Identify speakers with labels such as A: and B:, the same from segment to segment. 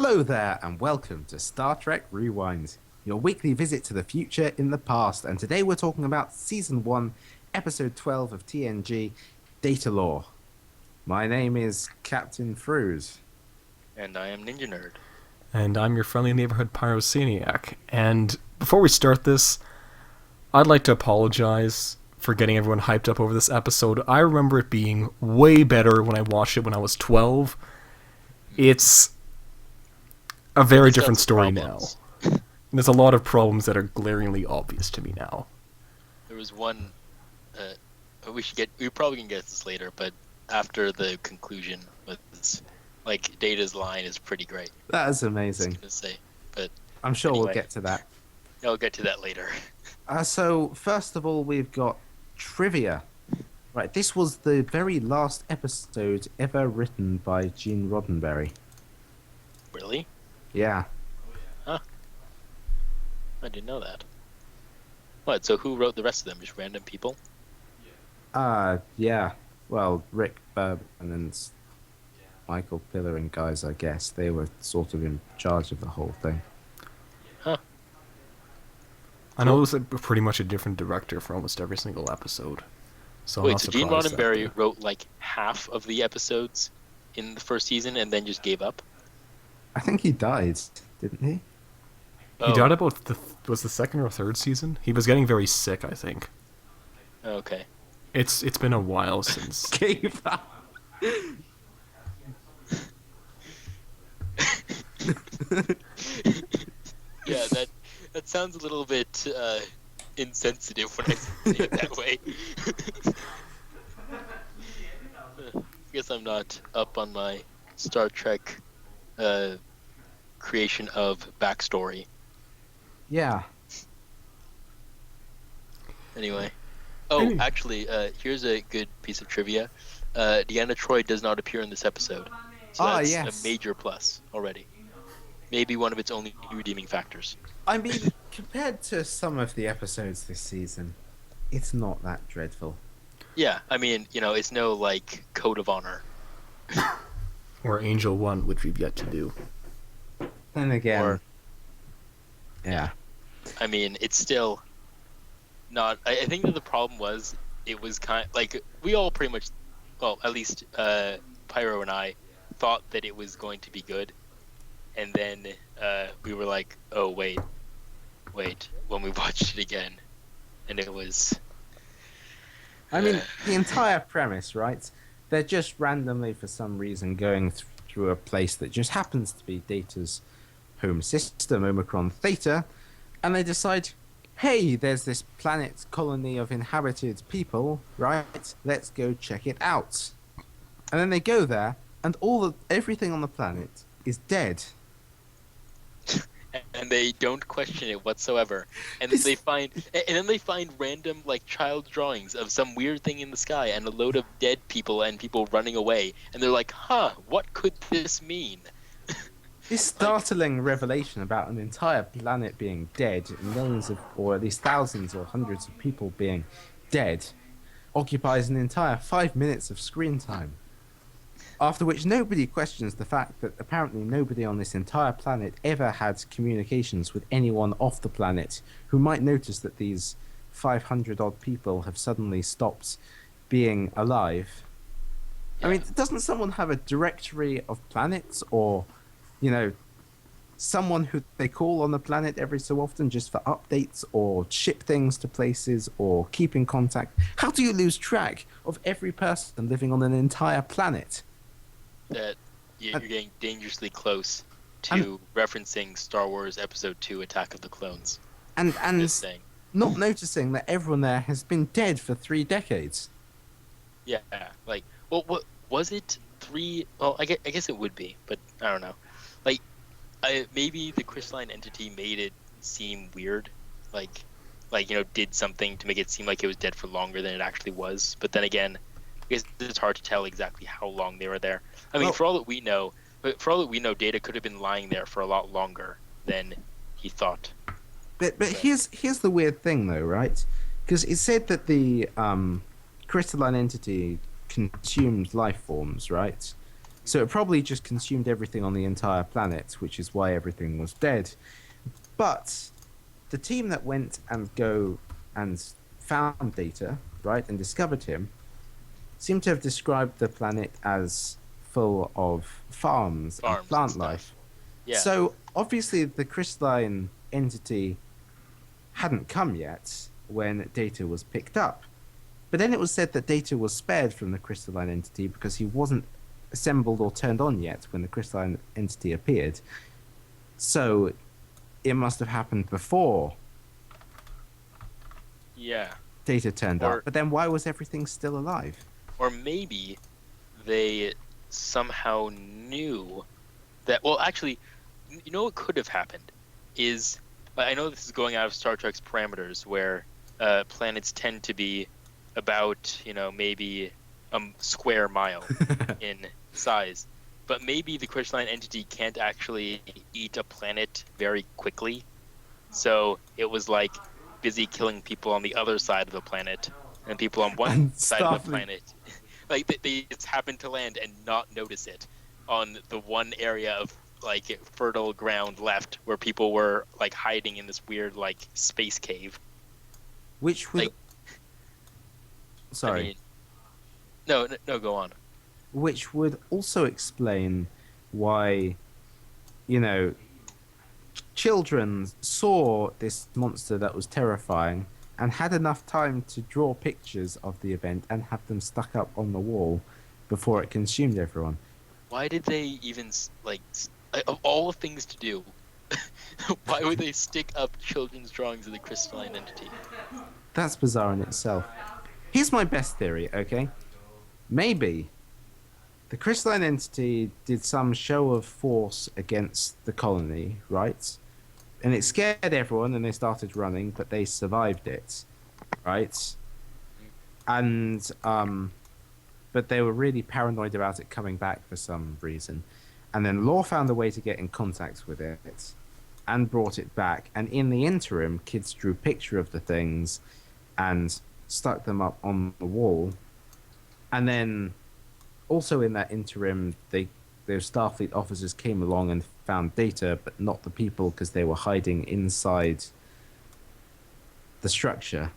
A: Hello there, and welcome to Star Trek Rewind, your weekly visit to the future in the past. And today we're talking about Season 1, Episode 12 of TNG, Datalore. My name is Captain Fruz.
B: And I am Ninja Nerd.
C: And I'm your friendly neighborhood pyroceniac. And before we start this, I'd like to apologize for getting everyone hyped up over this episode. I remember it being way better when I watched it when I was 12. It's a very different story now. There's a lot of problems that are glaringly obvious to me now.
B: There was one. We probably can get this later, but after the conclusion was like Data's line is pretty great.
A: That is amazing.
B: I was gonna say, but
A: I'm sure
B: anyway,
A: we'll get to that.
B: I'll get to that later.
A: So, first of all, we've got trivia. Right, this was the very last episode ever written by Gene Roddenberry.
B: Really?
A: Yeah.
B: Huh. I didn't know that. What? So who wrote the rest of them? Just random people?
A: Yeah. Well, Rick Berman and Michael Piller and guys, I guess. They were sort of in charge of the whole thing.
B: Huh.
C: I know it was pretty much a different director for almost every single episode. So
B: Wait, so Gene Roddenberry wrote like half of the episodes in the first season and then just gave up?
A: I think he died, didn't he?
C: He died about was the second or third season? He was getting very sick, I think.
B: Okay.
C: It's been a while since.
A: Gave up.
B: Yeah, that sounds a little bit insensitive when I say it that way. I guess I'm not up on my Star Trek creation of backstory.
A: Yeah.
B: Anyway. Oh, actually, here's a good piece of trivia. Deanna Troi does not appear in this episode. So that's
A: yes.
B: a major plus already. Maybe one of its only redeeming factors.
A: I mean, compared to some of the episodes this season, it's not that dreadful.
B: Yeah, I mean, it's no, like, code of honor.
C: Or Angel 1, which we've yet to do.
A: Then again, yeah.
B: I mean, it's still not... I think that the problem was, it was kind of... Like, we all pretty much... Well, at least Pyro and I thought that it was going to be good. And then we were like, oh, wait, when we watched it again. And it was...
A: I mean, the entire premise, right? They're just randomly, for some reason, going through a place that just happens to be Data's home system, Omicron Theta, and they decide, hey, there's this planet colony of inhabited people, right? Let's go check it out. And then they go there, and everything on the planet is dead.
B: And they don't question it whatsoever. And then they find random like child drawings of some weird thing in the sky and a load of dead people and people running away. And they're like, "Huh, what could this mean?"
A: This startling revelation about an entire planet being dead, and millions of, or at least thousands or hundreds of people being dead, occupies an entire 5 minutes of screen time. After which nobody questions the fact that apparently nobody on this entire planet ever had communications with anyone off the planet who might notice that these 500-odd people have suddenly stopped being alive. Yeah. I mean, doesn't someone have a directory of planets or, someone who they call on the planet every so often just for updates or ship things to places or keep in contact? How do you lose track of every person living on an entire planet?
B: That you're getting dangerously close to referencing Star Wars Episode 2 Attack of the Clones.
A: And not noticing that everyone there has been dead for 3 decades.
B: Yeah, like, well, what was it? 3? Well, I guess it would be, but I don't know. Like, maybe the crystalline entity made it seem weird, like did something to make it seem like it was dead for longer than it actually was. But then again, I guess it's hard to tell exactly how long they were there. I mean, for all that we know, Data could have been lying there for a lot longer than he thought.
A: But here's the weird thing, though, right? Because it said that the crystalline entity consumed life forms, right? So it probably just consumed everything on the entire planet, which is why everything was dead. But the team that went and go and found Data, right, and discovered him, seem to have described the planet as full of farms and
B: Farms and
A: plant
B: stuff.
A: life.
B: Yeah.
A: So obviously the crystalline entity hadn't come yet when Data was picked up. But then it was said that Data was spared from the crystalline entity because he wasn't assembled or turned on yet when the crystalline entity appeared. So it must have happened before
B: Yeah.
A: Data turned
B: Or
A: up. But then why was everything still alive?
B: or maybe they somehow knew that. Well, actually, you know what could have happened is, I know this is going out of Star Trek's parameters, where planets tend to be about, maybe a square mile in size, but maybe the crystalline entity can't actually eat a planet very quickly, so it was like busy killing people on the other side of the planet and people on one
A: And
B: side of the
A: Starfleet.
B: planet. Like they just happened to land and not notice it on the one area of like fertile ground left where people were like hiding in this weird like space cave.
A: Which would
B: Like,
A: sorry.
B: I mean, no, no, go on.
A: Which would also explain why, you know, children saw this monster that was terrifying and had enough time to draw pictures of the event and have them stuck up on the wall before it consumed everyone.
B: Why did they even like, of all things to do? Why would they stick up children's drawings of the crystalline entity?
A: That's bizarre in itself. Here's my best theory, okay? Maybe the crystalline entity did some show of force against the colony, right? And it scared everyone and they started running, but they survived it, right? And but they were really paranoid about it coming back for some reason. And then Law found a way to get in contact with it and brought it back. And in the interim, kids drew picture of the things and stuck them up on the wall. And then also in that interim, those Starfleet officers came along and found Data, but not the people because they were hiding inside the structure.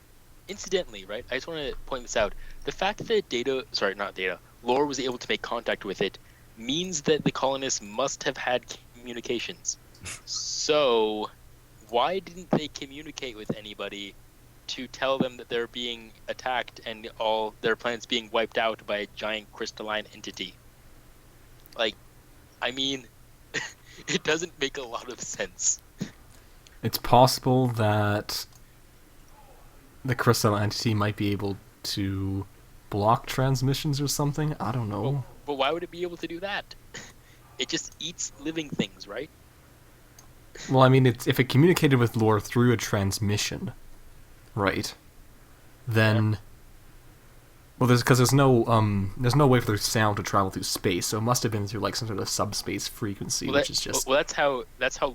B: Incidentally, right? I just want to point this out. The fact that not Data, Lore was able to make contact with it means that the colonists must have had communications. So, why didn't they communicate with anybody to tell them that they're being attacked and all their planets being wiped out by a giant crystalline entity? Like, I mean, it doesn't make a lot of sense.
C: It's possible that the crystal entity might be able to block transmissions or something. I don't know.
B: But why would it be able to do that? It just eats living things, right?
C: Well, I mean, if it communicated with Lore through a transmission, right? Then, well, there's no way for the sound to travel through space, so it must have been through like some sort of subspace frequency, which is just
B: that's how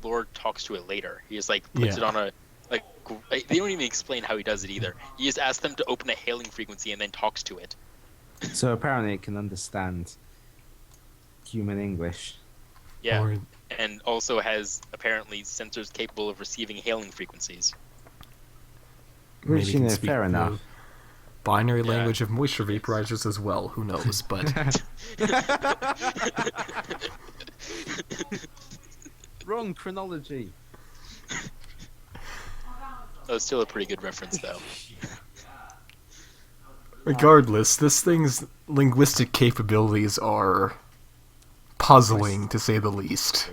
B: Lord talks to it later. He just like puts it on a like. They don't even explain how he does it either. He just asks them to open a hailing frequency and then talks to it.
A: So apparently it can understand human English.
B: Yeah,
C: Or-
B: and also has apparently sensors capable of receiving hailing frequencies.
C: maybe
A: Which,
C: can
A: you know,
C: speak
A: fair
C: the
A: enough.
C: binary
B: Yeah.
C: language of moisture vaporizers as well. Who knows? But
A: Wrong chronology.
B: That was still a pretty good reference, though.
C: regardless, this thing's linguistic capabilities are puzzling, to say the least.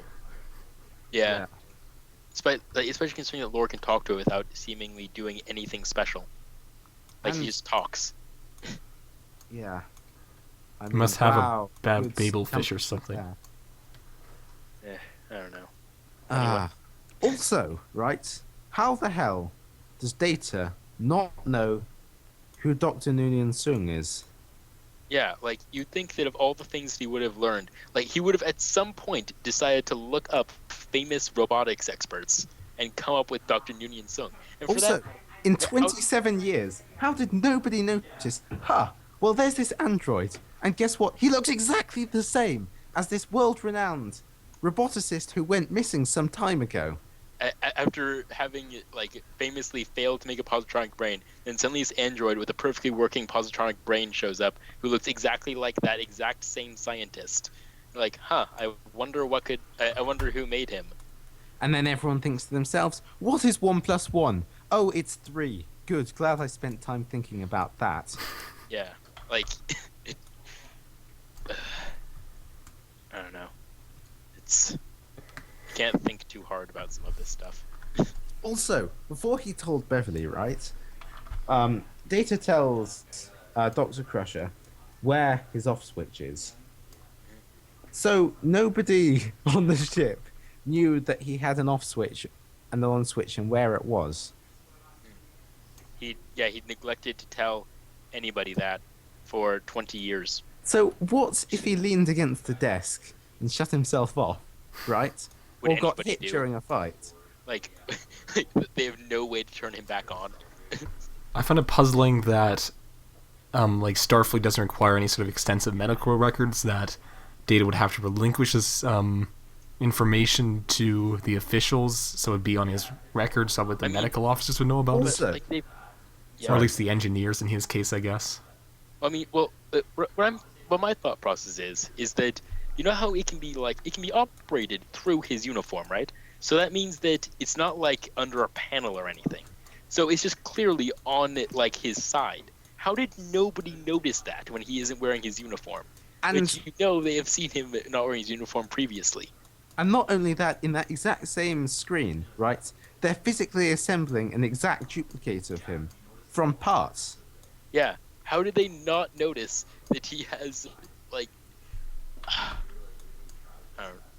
B: Yeah. Especially considering that Lore can talk to it without seemingly doing anything special. Like, he
A: And-
B: just talks.
A: Yeah. I
C: It must have
A: wow,
C: a bad
A: good
C: Babel
A: stuff.
C: fish or something.
A: Yeah.
B: I don't know.
A: Ah. Also, right? How the hell does Data not know who Dr. Noonien Sung is?
B: Yeah, like, you'd think that of all the things that he would have learned, like, he would have at some point decided to look up famous robotics experts and come up with Dr. Noonien Sung. And for
A: Also,
B: that,
A: in 27 years, how did nobody notice? Well, there's this android, and guess what? He looks exactly the same. as this world-renowned roboticist who went missing some time ago.
B: After having like famously failed to make a positronic brain, then suddenly this android with a perfectly working positronic brain shows up, who looks exactly like that exact same scientist. Like, huh? I wonder what could. I wonder who made him.
A: And then everyone thinks to themselves, what is 1 plus 1? Oh, it's 3. Good, glad I spent time thinking about that.
B: Yeah, like, I don't know. It's you can't think too hard about some of this stuff.
A: Also, before he told Beverly, right, Data tells Dr. Crusher where his off switch is. So nobody on the ship knew that he had an off switch and an on switch and where it was.
B: He neglected to tell anybody that for 20 years.
A: So what if he leaned against the desk and shut himself off, right?
B: Would
A: Or got
B: anybody
A: hit
B: do?
A: during a fight?
B: Like, they have no way to turn him back on.
C: I find it puzzling that, like, Starfleet doesn't require any sort of extensive medical records, that Data would have to relinquish his information to the officials, so it'd be on his record, so that the medical officers would know about
A: also-
C: it.
B: Like they,
C: Or at least the engineers in his case, I guess.
B: I mean, well, what my thought process is that you know how it can be operated through his uniform, right? So that means that it's not like under a panel or anything. So it's just clearly on like his side. How did nobody notice that when he isn't wearing his uniform?
A: And
B: Which you know they have seen him not wearing his uniform previously.
A: And not only that, in that exact same screen, right, they're physically assembling an exact duplicate of him from parts.
B: Yeah. How did they not notice that he has like I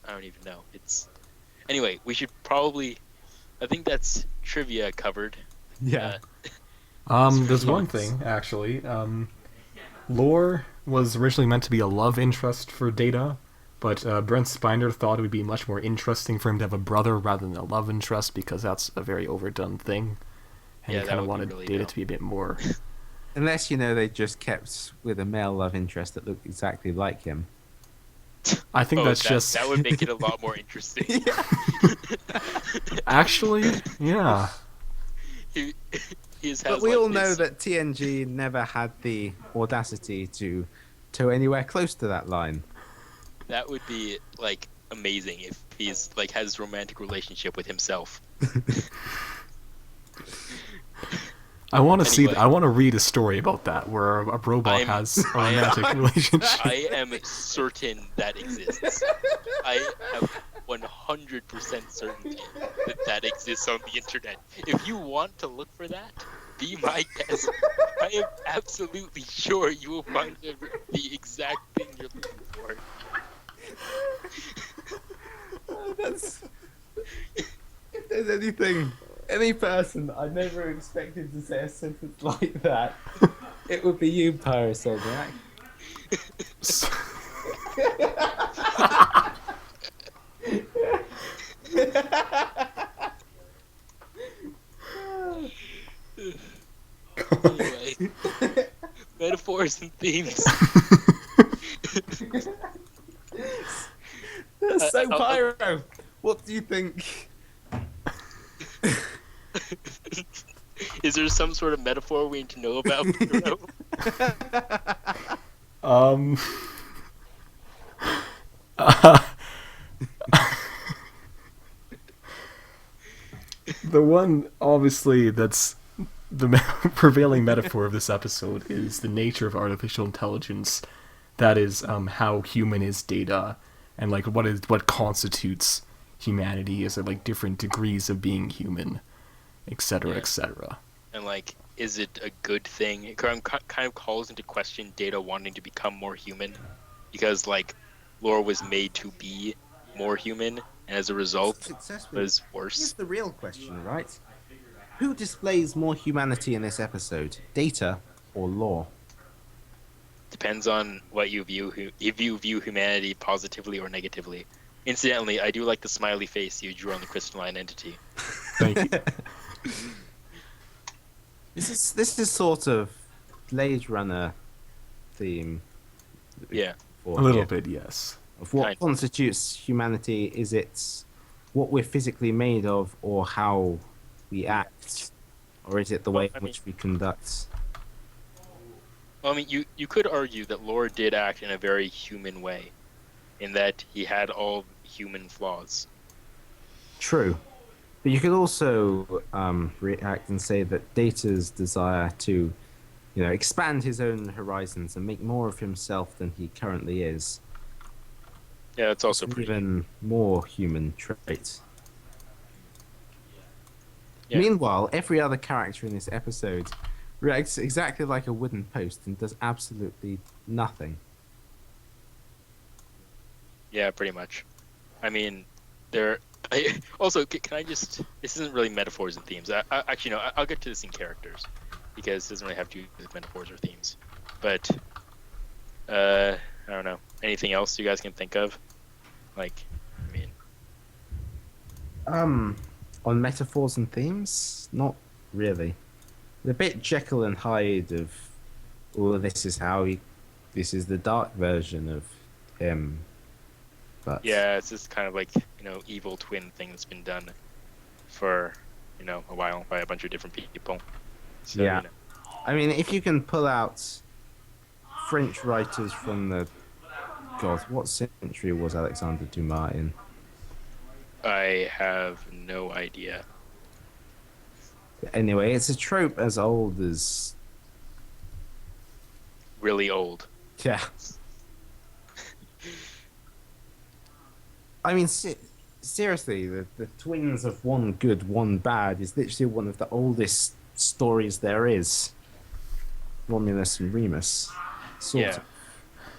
B: don't even know. It's anyway. We should probably. I think that's trivia covered.
A: Yeah.
C: There's one thing, actually. Lore was originally meant to be a love interest for Data, but Brent Spiner thought it would be much more interesting for him to have a brother rather than a love interest, because that's a very overdone thing. And
B: Yeah,
C: he
B: that
C: kind of
B: would be
C: wanted
B: really
C: Data
B: dumb.
C: to be a bit more...
A: Unless, they just kept with a male love interest that looked exactly like him.
C: I think that's
B: that,
C: just...
B: that would make it a lot more interesting.
C: Actually, yeah.
B: he has,
A: But we
B: like,
A: all know
B: this-
A: that TNG never had the audacity to anywhere close to that line.
B: that would be like amazing if he's like has this romantic relationship with himself.
C: I want to
B: Anyway.
C: I want to read a story about that, where a robot has a romantic relationship.
B: I am certain that exists. I have 100% certainty that exists on the internet. If you want to look for that, be my guest. I am absolutely sure you will find the exact thing you're looking for.
A: That's... If there's any person I never expected to say a sentence like that, it would be you, Pyrosoldiac.
B: Anyway, metaphors and themes.
A: So,
B: I'll-
A: Pyro, what do you think?
B: Is there some sort of metaphor we need to know about? Bruno?
C: Um. The one, obviously, that's the prevailing metaphor of this episode is the nature of artificial intelligence. That is, how human is Data, and like what constitutes humanity. Is there like different degrees of being human, etc.,
B: Yeah.
C: etc.
B: And like, is it a good thing? It kind of calls into question Data wanting to become more human, because like, Laura was made to be more human, and as a result,
A: Successfully.
B: was
A: Here's
B: worse.
A: the real question, right? Who displays more humanity in this episode, Data or Lore?
B: Depends on what you view. If you view humanity positively or negatively. Incidentally, I do like the smiley face you drew on the crystalline entity.
C: Thank you.
A: This is sort of Blade Runner theme.
B: Yeah.
C: A little bit, yes.
A: of what
B: Kind.
A: constitutes humanity. Is it what we're physically made of, or how we act, or is it the
B: Well,
A: way in which we conduct?
B: I mean, you could argue that Lore did act in a very human way, in that he had all human flaws.
A: True. But you could also react and say that Data's desire to, expand his own horizons and make more of himself than he currently is
B: Yeah, that's
A: is
B: also
A: an
B: pretty.
A: even more human trait.
B: Yeah,
A: Meanwhile, every other character in this episode reacts exactly like a wooden post and does absolutely nothing.
B: yeah, pretty much. I mean, there. Also, can I just? This isn't really metaphors and themes. Actually, no. I'll get to this in characters, because it doesn't really have to do with metaphors or themes. But I don't know. Anything else you guys can think of? Like, I mean,
A: Um, on metaphors and themes, not really. The bit Jekyll and Hyde of, oh, this is the dark version of him. But
B: yeah, it's just kind of like evil twin thing that's been done for a while by a bunch of different people. So,
A: yeah, I mean, if you can pull out French writers from the God, what century was Alexander Dumas in?
B: I have no idea.
A: Anyway, it's a trope as old as
B: Really old.
A: yeah. I mean, seriously, the twins of one good, one bad is literally one of the oldest stories there is. Romulus and Remus, sort
B: Yeah,
A: of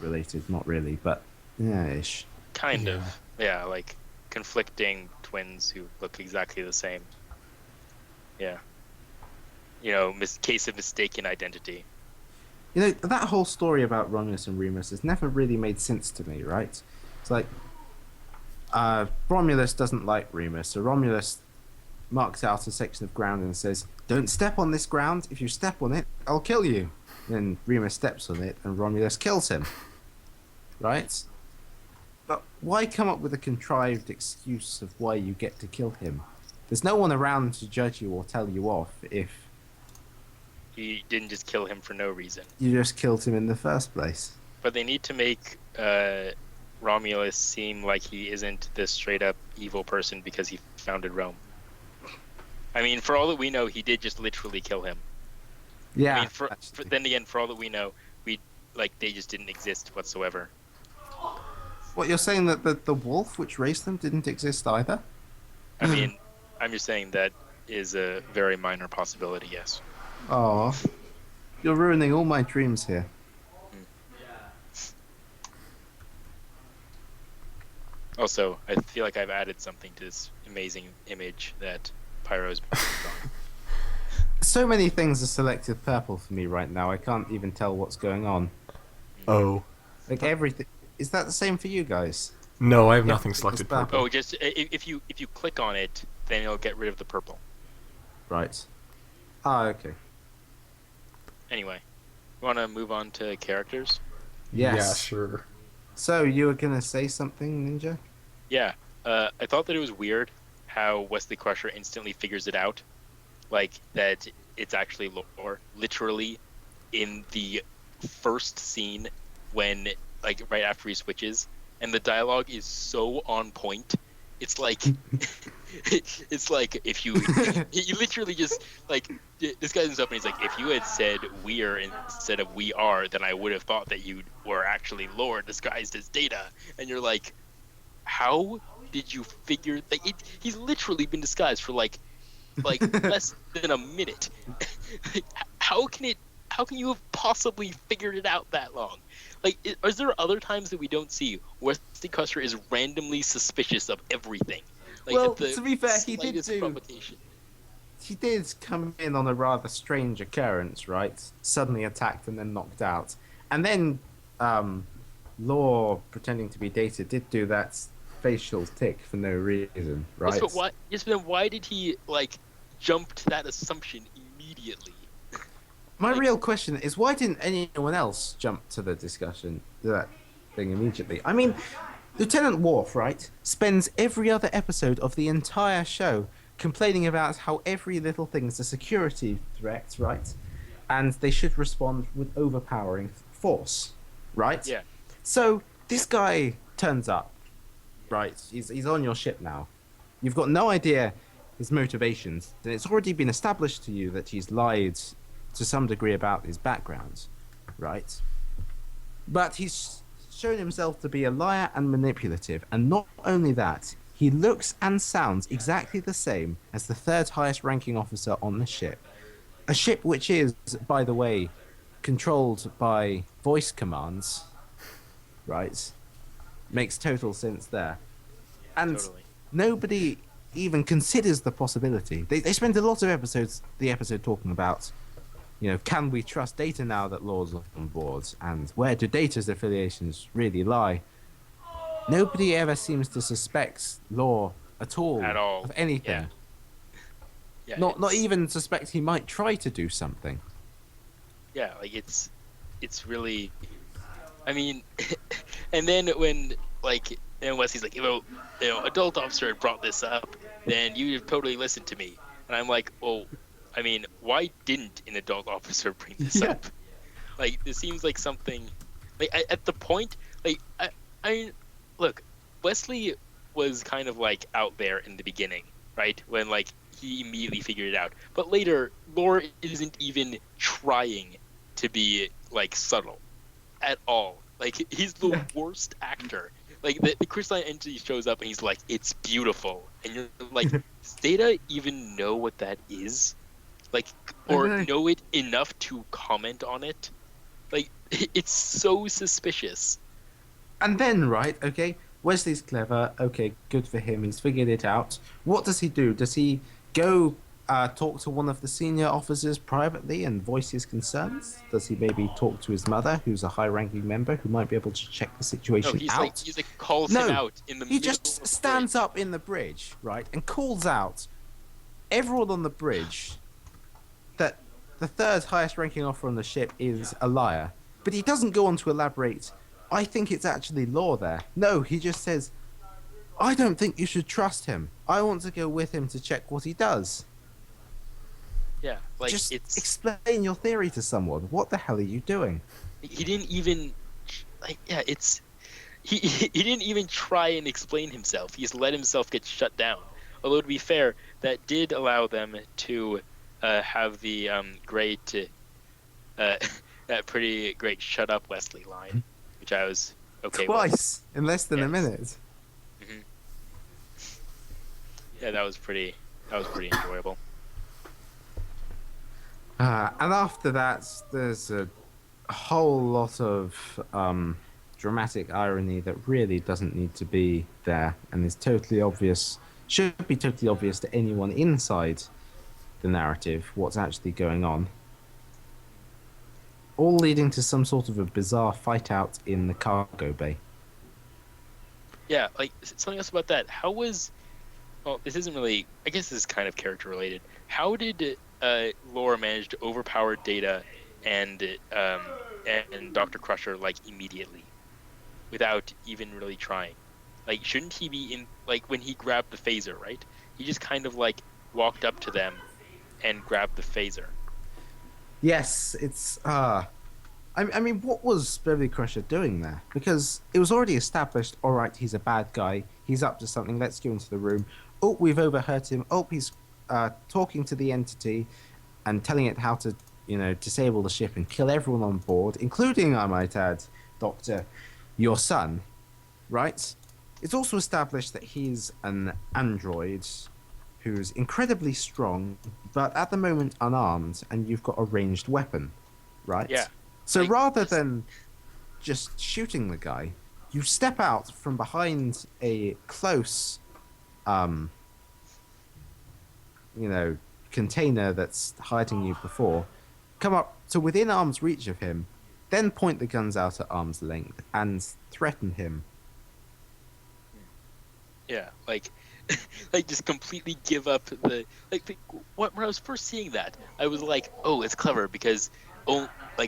A: related, not really, but yeah, ish.
B: kind
C: Yeah.
B: of. Yeah, like conflicting twins who look exactly the same. Yeah. Case of mistaken identity.
A: That whole story about Romulus and Remus has never really made sense to me, right? It's like Romulus doesn't like Remus, so Romulus marks out a section of ground and says, "Don't step on this ground. If you step on it, I'll kill you." Then Remus steps on it, and Romulus kills him. Right? But why come up with a contrived excuse of why you get to kill him? There's no one around to judge you or tell you off if
B: He didn't just kill him for no reason.
A: you just killed him in the first place.
B: But they need to make Romulus seem like he isn't this straight up evil person because he founded Rome. I mean, for all that we know, he did just literally kill him.
A: Yeah.
B: I mean, for
A: actually.
B: then again, for all that we know, they just didn't exist whatsoever.
A: What, you're saying that the wolf which raised them didn't exist either?
B: I mean, I'm just saying that is a very minor possibility. Yes.
A: Oh, you're ruining all my dreams here.
B: Also, I feel like I've added something to this amazing image that Pyro's drawn.
A: So many things are selected purple for me right now. I can't even tell what's going on.
C: Oh.
A: Like everything. Is that the same for you guys?
C: No, I have
A: Yeah,
C: nothing
A: it's
C: selected
A: purple.
C: purple.
B: Oh, just if you click on it, then it'll get rid of the purple.
A: Right. Ah, okay.
B: Anyway, you want to move on to characters?
A: Yes.
C: Yeah, sure.
A: So you were gonna say something, Ninja?
B: Yeah. I thought that it was weird how Wesley Crusher instantly figures it out, like that it's actually lore. Literally, in the first scene, when like right after he switches, and the dialogue is so on point. It's like, it's like if you literally just like this guy comes up and he's like, if you had said we're instead of we are, then I would have thought that you were actually Lord disguised as Data. And you're like, how did you figure? Like, he's literally been disguised for like less than a minute. Like, how can you have possibly figured it out that long? Like, is there other times that we don't see Wesley Crusher is randomly suspicious of everything? Like,
A: Well,
B: at the
A: to be fair, he did
B: slightest
A: do-
B: provocation.
A: He did come in on a rather strange occurrence, right? Suddenly attacked and then knocked out. And then Law, pretending to be Data, did do that facial tick for no reason, right?
B: Yes, but why? Yes, but then why did he like jump to that assumption immediately?
A: My
B: like-
A: real question is, why didn't anyone else jump to the discussion, to that thing immediately? I mean, Lieutenant Worf, right, spends every other episode of the entire show complaining about how every little thing is a security threat, right? And they should respond with overpowering force, right?
B: Yeah.
A: So this guy turns up, right? He's on your ship now. You've got no idea his motivations, and it's already been established to you that he's lied to some degree about his background, right? But he's shown himself to be a liar and manipulative, and not only that, he looks and sounds exactly the same as the third highest ranking officer on the ship. A ship which is, by the way, controlled by voice commands, right? Makes total sense there. And
B: Totally.
A: nobody even considers the possibility. They spend a lot of the episode talking about, can we trust Data now that Law's on board? And where do Data's affiliations really lie? Nobody ever seems to suspect Law at all
B: At all.
A: of anything.
B: Yeah. Yeah.
A: Not even suspect he might try to do something.
B: Yeah, like it's really, I mean, and then when and Wesley's like, adult officer had brought this up, then you have totally listened to me. And I'm like, well, I mean, why didn't an adult officer bring this
A: Yeah.
B: up? Like, this seems like something, like, at the point, like, I mean, look, Wesley was kind of, like, out there in the beginning, right? When, like, he immediately figured it out. But later, Lore isn't even trying to be, like, subtle at all. Like, he's the worst actor. Like, the crystalline entity shows up and he's like, it's beautiful. And you're like, does Data even know what that is? Like, or know it enough to comment on it? Like, it's so suspicious.
A: And then, right, okay, Wesley's clever. Okay, good for him. He's figured it out. What does he do? Does he go talk to one of the senior officers privately and voice his concerns? Does he maybe talk to his mother, who's a high-ranking member, who might be able to check the situation
B: No, he's
A: out?
B: like calls him out in the
A: he
B: middle
A: just
B: of the
A: stands
B: bridge.
A: up in the bridge, right, and calls out everyone on the bridge that the third highest-ranking officer on the ship is a liar. But he doesn't go on to elaborate. I think it's actually Law there. No, he just says, I don't think you should trust him. I want to go with him to check what he does.
B: Yeah, like
A: Just
B: it's
A: explain your theory to someone. What the hell are you doing?
B: he didn't even it's he didn't even try and explain himself. He's let himself get shut down. Although to be fair, that did allow them to have the great that pretty great "shut up, Wesley" line, which I was okay with.
A: Twice in less than a
B: Yes.
A: minute.
B: Yeah, that was pretty enjoyable.
A: And after that, there's a whole lot of dramatic irony that really doesn't need to be there and is totally obvious, should be totally obvious to anyone inside the narrative what's actually going on. All leading to some sort of a bizarre fight out in the cargo bay.
B: Yeah, like something else about that. How was well, this isn't really. I guess this is kind of character related. How did Laura manage to overpower Data and Dr. Crusher like immediately, without even really trying? Like, shouldn't he be in like when he grabbed the phaser? Right? He just kind of like walked up to them and grabbed the phaser.
A: Yes, it's I mean, what was Beverly Crusher doing there? Because it was already established, all right, he's a bad guy. He's up to something. Let's go into the room. Oh, we've overheard him. Oh, he's talking to the entity and telling it how to, disable the ship and kill everyone on board, including, I might add, Doctor, your son, right? It's also established that he's an android who's incredibly strong, but at the moment unarmed, and you've got a ranged weapon, right?
B: Yeah.
A: So
B: Like,
A: rather than just shooting the guy, you step out from behind a close, container that's hiding you before, come up to within arm's reach of him, then point the guns out at arm's length and threaten him.
B: Yeah, like, like just completely give up the when I was first seeing that, I was like, oh, it's clever because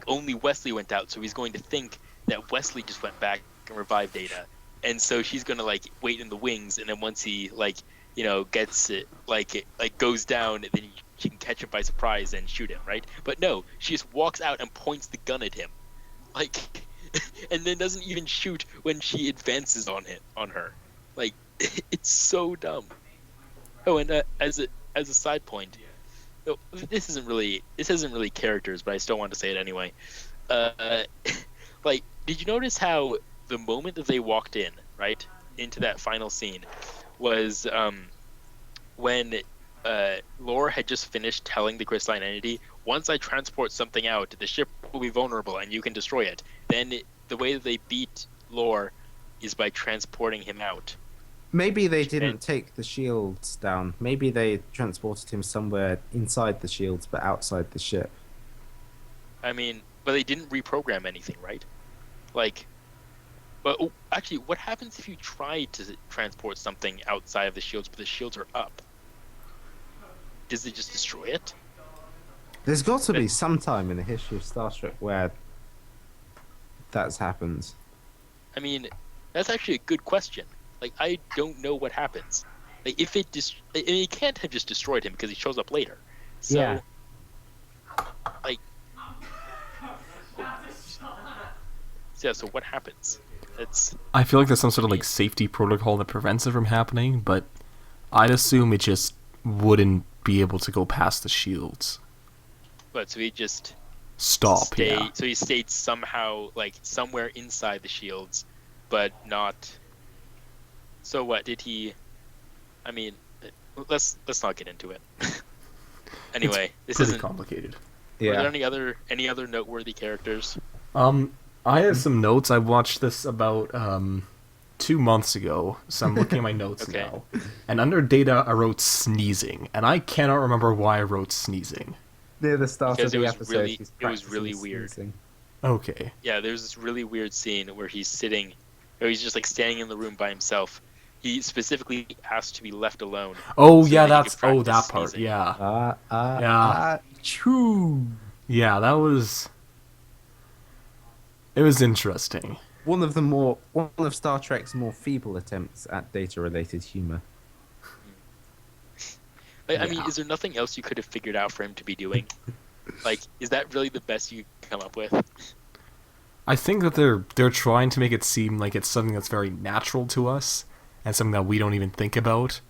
B: only Wesley went out, so he's going to think that Wesley just went back and revived Data. and so she's gonna like wait in the wings, and then once he like gets it goes down, then she can catch him by surprise and shoot him, right? But no, she just walks out and points the gun at him, like, and then doesn't even shoot when she advances on her, like it's so dumb. Oh, and as a side point, no, this isn't really characters, but I still want to say it anyway. Uh, like, did you notice how the moment that they walked in, right, into that final scene, was when Lore had just finished telling the crystalline entity, once I transport something out, the ship will be vulnerable and you can destroy it. Then the way that they beat Lore is by transporting him out.
A: Maybe they didn't
B: And
A: take the shields down. Maybe they transported him somewhere inside the shields, but outside the ship.
B: I mean, but they didn't reprogram anything, right? Like, but actually, what happens if you try to transport something outside of the shields, but the shields are up? Does it just destroy it?
A: There's got to be some time in the history of Star Trek where that's happened.
B: I mean, that's actually a good question. Like, I don't know what happens. Like, if it it can't have just destroyed him because he shows up later. So,
A: Yeah.
B: like, so what happens? It's
C: I feel like there's some sort of like safety protocol that prevents it from happening, but I'd assume it just wouldn't be able to go past the shields.
B: but so he just
C: Stop, yeah.
B: So he stayed somehow like somewhere inside the shields, but not. So what did he? I mean, let's not get into it. Anyway, this
C: Pretty
B: isn't.
C: complicated.
B: Are there
A: Yeah.
B: any other noteworthy characters?
C: I have some notes. I watched this about 2 months ago, so I'm looking at my notes
B: Okay.
C: now. And under data, I wrote sneezing, and I cannot remember why I wrote sneezing.
A: Near the start
B: Because
A: of
B: it
A: the
B: was
A: episode,
B: really-
A: he's
B: it was really
A: practicing
B: weird.
A: sneezing.
C: Okay.
B: Yeah, there's this really weird scene where he's sitting, or he's just like standing in the room by himself. He specifically asked to be left alone.
C: Oh
B: so
C: yeah,
B: that he could
C: that
B: practice
C: part.
B: sneezing.
C: Yeah,
A: Ah, choo.
C: yeah, that was. It was interesting.
A: One of Star Trek's more feeble attempts at data-related humor.
B: Like, I mean,
C: Yeah.
B: is there nothing else you could have figured out for him to be doing? Like, is that really the best you could come up with?
C: I think that they're trying to make it seem like it's something that's very natural to us and something that we don't even think about,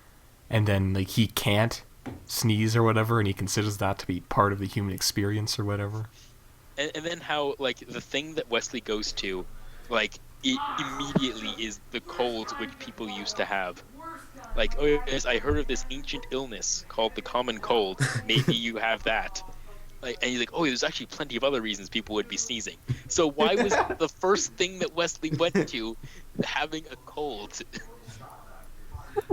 C: and then like he can't sneeze or whatever, and he considers that to be part of the human experience or whatever.
B: And then how, like, the thing that Wesley goes to, like, it immediately is the colds which people used to have. Like, oh yes, I heard of this ancient illness called the common cold. Maybe you have that. Like, and he's like, oh, there's actually plenty of other reasons people would be sneezing. So why was the first thing that Wesley went to having a cold?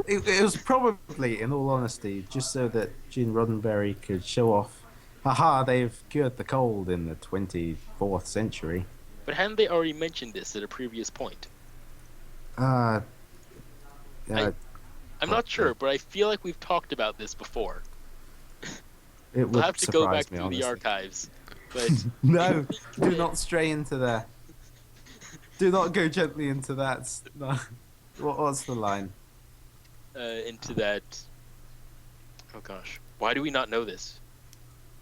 A: It was probably, in all honesty, just so that Gene Roddenberry could show off, haha, they've cured the cold in the 24th century.
B: But hadn't they already mentioned this at a previous point?
A: Uh,
B: I'm not sure, but I feel like we've talked about this before.
A: it would
B: We'll have to go
A: surprise
B: back
A: me,
B: through
A: honestly.
B: the archives. But
A: No, do not stray into there. Do not go gently into that. No. What's the line?
B: into that. Oh gosh, why do we not know this?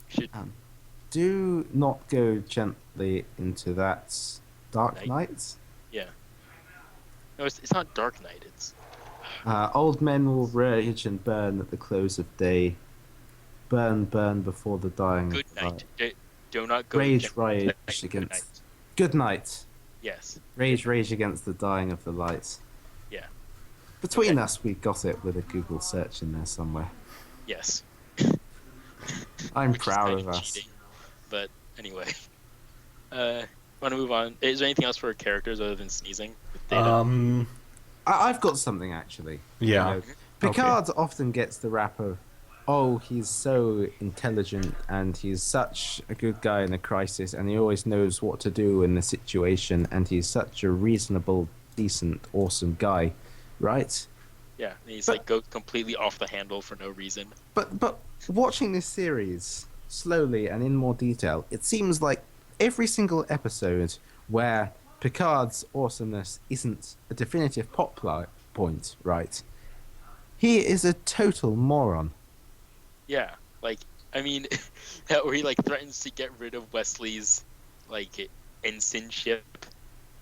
B: Should
A: Do not go gently into that dark
B: Night?
A: night.
B: yeah. No, it's not Dark Knight. It's
A: Old men will rage and burn at the close of day. Burn, burn before the dying
B: Good
A: of
B: Night.
A: light.
B: Do not go.
A: Rage,
B: gently
A: rage
B: into that night. Good
A: against.
B: Night.
A: Good night.
B: Yes.
A: Rage, rage against the dying of the light.
B: Yeah.
A: Between
B: Okay.
A: us, we got it with a Google search in there somewhere.
B: Yes.
A: I'm
B: Which is
A: proud
B: kind
A: of us.
B: cheating. But anyway, want to move on? Is there anything else for characters other than sneezing? With Data?
A: I've got something actually.
C: Yeah.
A: You know, Picard often gets the rap of, oh, he's so intelligent and he's such a good guy in a crisis and he always knows what to do in the situation and he's such a reasonable, decent, awesome guy, right?
B: Yeah, and he's
A: but-
B: like goes completely off the handle for no reason.
A: But watching this series slowly and in more detail, it seems like every single episode where Picard's awesomeness isn't a definitive point, right? He is a total moron.
B: Yeah, like I mean, that where he like threatens to get rid of Wesley's like ensignship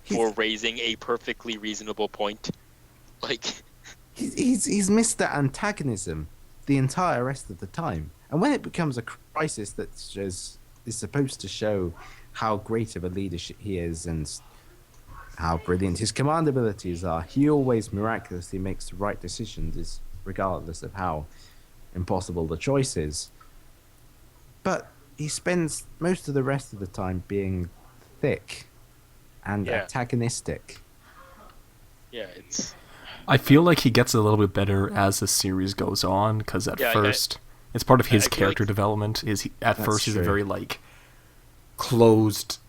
B: for
A: He's,
B: raising a perfectly reasonable point. Like,
A: he's missed that antagonism the entire rest of the time. And when it becomes a crisis that is supposed to show how great of a leader he is and how brilliant his command abilities are, he always miraculously makes the right decisions, regardless of how impossible the choice is. But he spends most of the rest of the time being thick and
B: Yeah.
A: antagonistic.
B: yeah, it's
C: I feel like he gets a little bit better as the series goes on, because at
B: Yeah,
C: first, it's part of his
B: I feel
C: character
B: like-
C: development. Is at
A: That's
C: first he's a
A: true.
C: very like closed.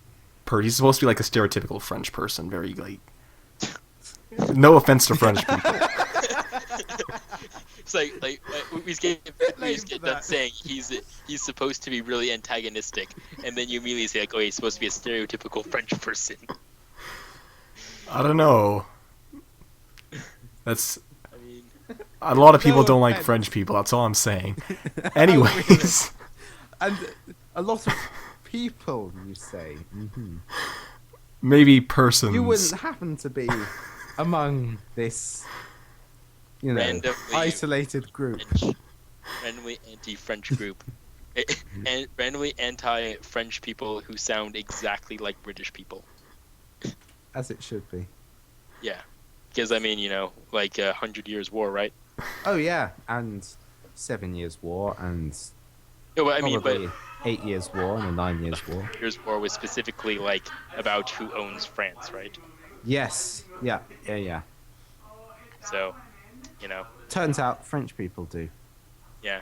C: He's supposed to be like a stereotypical French person, very like. No offense to French people.
B: it's like we
A: lame
B: get
A: for
B: done
A: that.
B: saying he's supposed to be really antagonistic, and then you immediately say like, oh, he's supposed to be a stereotypical French person.
C: I don't know. That's
B: I mean,
C: a lot of people
A: No
C: don't like
A: offense.
C: French people. That's all I'm saying. Anyways,
A: And a lot of people, you say.
C: maybe persons.
A: You wouldn't happen to be among this,
B: Randomly
A: isolated group.
B: randomly anti-French group, and randomly anti-French people who sound exactly like British people.
A: As it should be.
B: Yeah, because I mean, like 100 Years' War, right?
A: Oh, yeah. And 7 Years' War, and
B: No, but I mean,
A: probably
B: but
A: 8 Years' War, and a 9 Years' War.
B: Years' War was specifically like about who owns France, right?
A: Yes. Yeah.
B: So,
A: Turns out French people do.
B: yeah,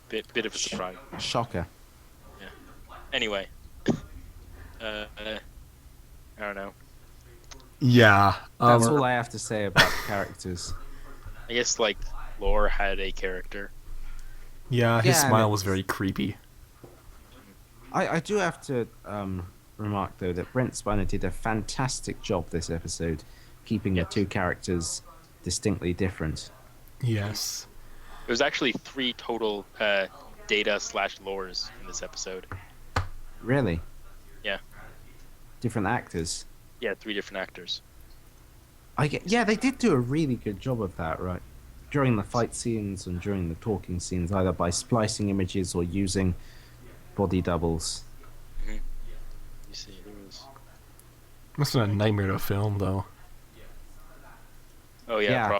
B: bit of a surprise.
A: Shocker.
B: Anyway, I don't know.
C: Yeah.
A: That's all I have to say about the characters.
B: I guess like Lore had a character.
C: Yeah, his
A: Yeah, and
C: smile was
A: it's-
C: very creepy.
A: I do have to remark, though, that Brent Spiner did a fantastic job this episode, keeping the two characters distinctly different.
C: Yes.
B: There was actually 3 total Data/Lores in this episode.
A: Really?
B: Yeah.
A: Different actors.
B: Yeah, 3 different actors.
A: Yeah, they did do a really good job of that, right? During the fight scenes and during the talking scenes, either by splicing images or using body doubles.
B: You see, there was.
C: Must have been a nightmare to film, though.
B: Oh yeah,
A: Yeah.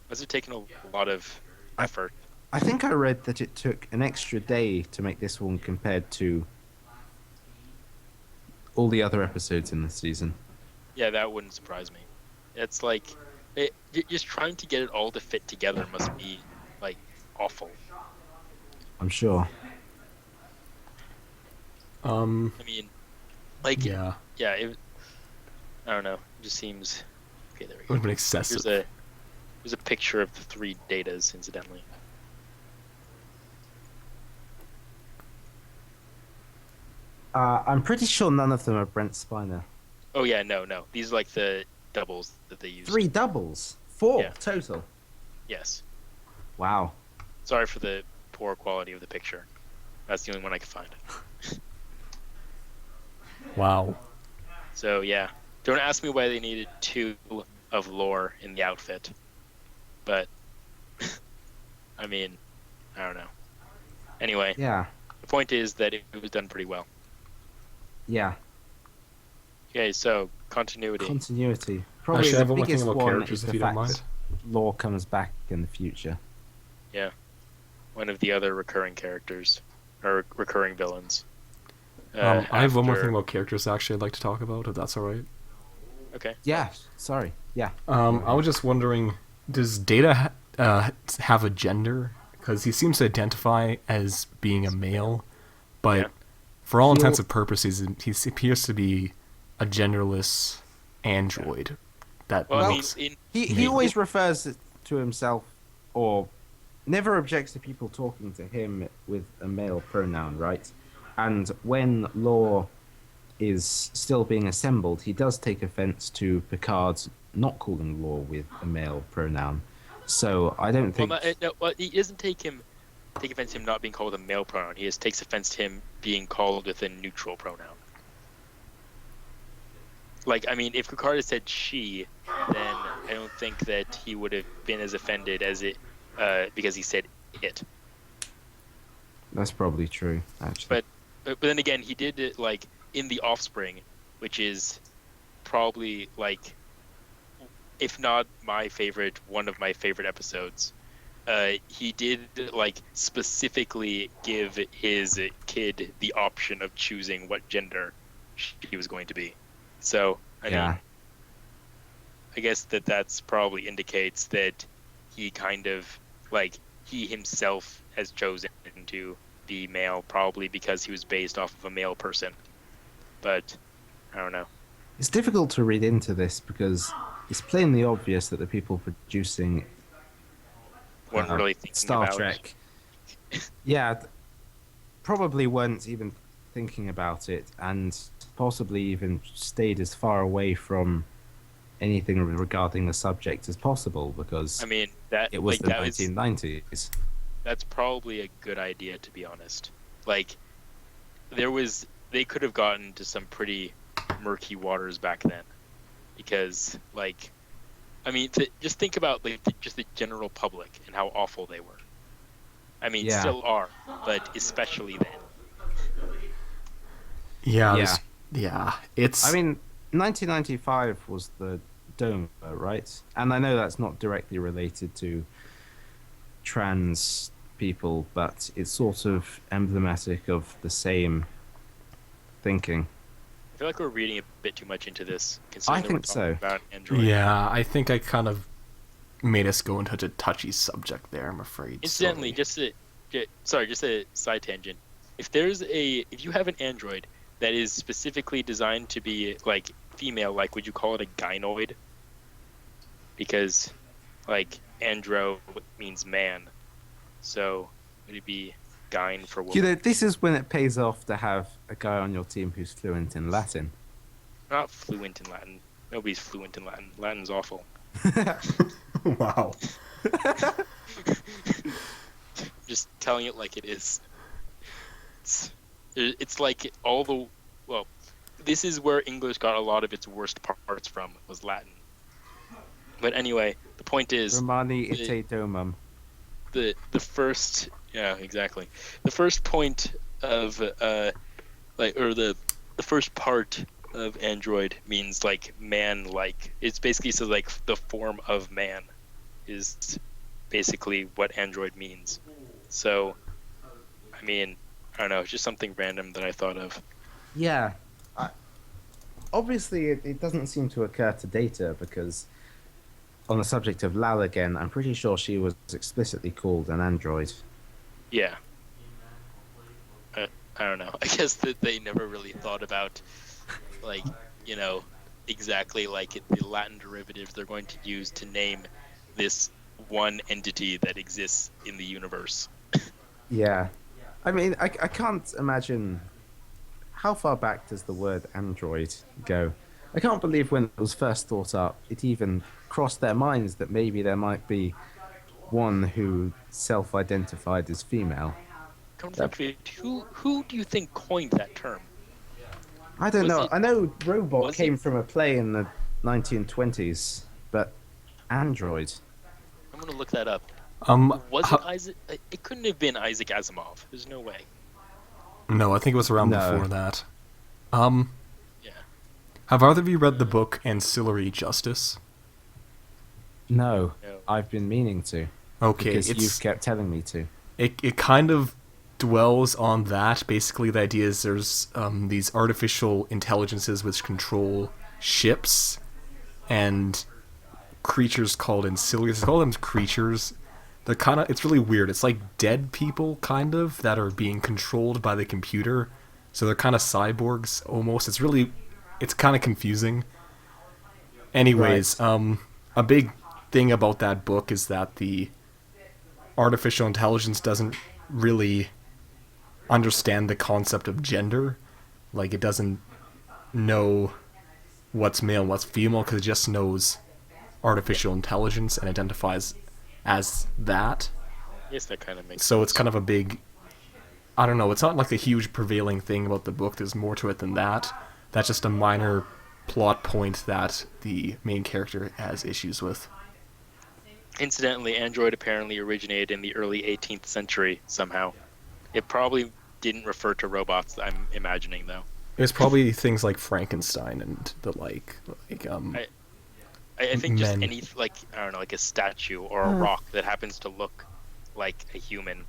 B: must have taken a lot of effort.
A: I think I read that it took an extra day to make this one compared to all the other episodes in the season.
B: Yeah, that wouldn't surprise me. It's like just trying to get it all to fit together must be like awful.
A: I'm sure.
B: I mean, like
C: Yeah.
B: I don't know. It just seems. Okay, there we
C: It
B: go.
C: would have been excessive.
B: There's a picture of the 3 Datas, incidentally.
A: I'm pretty sure none of them are Brent Spiner.
B: Oh yeah, no. These are like the doubles that they use.
A: 3 doubles. 4
B: Yeah.
A: total.
B: Yes.
A: Wow.
B: Sorry for the poor quality of the picture. That's the only one I could find.
C: Wow.
B: So yeah, don't ask me why they needed 2 of Lore in the outfit. But I mean, I don't know. Anyway,
A: Yeah.
B: the point is that it was done pretty well.
A: Yeah.
B: Okay, so continuity.
A: Continuity. Probably
C: Actually, I have
A: the
C: one more thing
A: biggest
C: about
A: one
C: characters,
A: is
C: if
A: the
C: you don't
A: fact
C: mind.
A: Lore comes back in the future.
B: One of the other recurring characters or recurring villains.
C: I have one more
B: after-
C: thing about characters actually I'd like to talk about, if that's alright.
B: Okay.
A: Yeah. Sorry. Yeah.
C: I was just wondering, does Data have a gender? Because he seems to identify as being a male, but
B: Yeah.
C: for all
A: He'll-
C: intents and purposes, he appears to be a genderless android. That
B: Well,
C: looks...
B: I mean,
A: He
C: Me.
A: always refers to himself, or never objects to people talking to him with a male pronoun, right? And when Lore is still being assembled, he does take offense to Picard not calling Lore with a male pronoun. So I don't
B: Well,
A: think.
B: no, well, he doesn't take offense to him not being called a male pronoun. He just takes offense to him being called with a neutral pronoun. Like, I mean, if Picard had said she, then I don't think that he would have been as offended as it, because he said it.
A: That's probably true, actually.
B: But then again, he did it like in The Offspring, which is probably like, if not my favorite, one of my favorite episodes. He did like specifically give his kid the option of choosing what gender he was going to be. So I mean, I guess that's probably indicates that he kind of like he himself has chosen to be male, probably because he was based off of a male person. But I don't know.
A: It's difficult to read into this because it's plainly obvious that the people producing
B: Weren't really thinking
A: Star
B: about
A: Trek, yeah, probably weren't even thinking about it, and possibly even stayed as far away from anything regarding the subject as possible because
B: I mean that
A: it was
B: like
A: the
B: that was
A: 1990s.
B: that's probably a good idea, to be honest. Like they could have gotten to some pretty murky waters back then, because like I mean just think about like just the general public and how awful they were. I mean,
A: Yeah.
B: still are, but especially then.
C: Yeah,
A: Yeah.
C: yeah. It's
A: I mean, 1995 was the Dome, right? And I know that's not directly related to trans people, but it's sort of emblematic of the same thinking.
B: I feel like we're reading a bit too much into this,
A: I
B: considering that we're
A: think
B: talking
A: so.
B: about Android.
C: yeah. I think I kind of made us go into such a touchy subject there. I'm afraid.
B: Incidentally,
C: Sorry.
B: just a side tangent. If you have an Android that is specifically designed to be like female, like would you call it a gynoid? Because like andro means man, so would it be gyn for woman?
A: You know, this is when it pays off to have a guy on your team who's fluent in Latin.
B: Not fluent in Latin. Nobody's fluent in Latin. Latin's awful.
C: Wow.
B: Just telling it like it is. It's like all the well, this is where English got a lot of its worst parts from, was Latin. But anyway, the point is
A: Romani ite domum.
B: the first exactly the first point of the first part of android means like man, like it's basically so like the form of man is basically what android means. So I mean, I don't know, it's just something random that I thought of.
A: Yeah. Obviously, it doesn't seem to occur to Data because, on the subject of Lal again, I'm pretty sure she was explicitly called an android.
B: Yeah, I don't know. I guess that they never really thought about like, you know, exactly like the Latin derivatives they're going to use to name this one entity that exists in the universe.
A: Yeah. I mean, I can't imagine. How far back does the word android go? I can't believe when it was first thought up, it even crossed their minds that maybe there might be one who self-identified as female.
B: Come to think of it, who do you think coined that term?
A: I don't know. I know robot
B: was
A: came
B: it-
A: from a play in the 1920s, but android.
B: I'm gonna look that up. Was
C: Ho-
B: it Isaac? It couldn't have been Isaac Asimov. There's no way.
C: no, I think it was around
A: No.
C: before that.
B: Yeah.
C: Have either of you read the book Ancillary Justice?
A: No,
B: No.
A: I've been meaning to.
C: Okay,
A: Because
C: it's
A: you've kept telling me to.
C: it kind of dwells on that. Basically, the idea is there's these artificial intelligences which control ships and creatures called ancillary. They call them creatures. They're kind of, it's really weird. It's like dead people, kind of, that are being controlled by the computer. So they're kind of cyborgs, almost. It's kind of confusing. Anyways, a big thing about that book is that the artificial intelligence doesn't really understand the concept of gender. Like, it doesn't know what's male and what's female because it just knows artificial intelligence and identifies as that.
B: Yes, that kind of makes
C: So
B: sense.
C: it's kind of a big. I don't know. It's not like a huge prevailing thing about the book. There's more to it than that. That's just a minor plot point that the main character has issues with.
B: Incidentally, Android apparently originated in the early 18th century somehow. It probably didn't refer to robots, I'm imagining, though.
C: It's probably things like Frankenstein and the like
B: I think just
C: men.
B: any, like, I don't know, like a statue or a rock that happens to look like a human.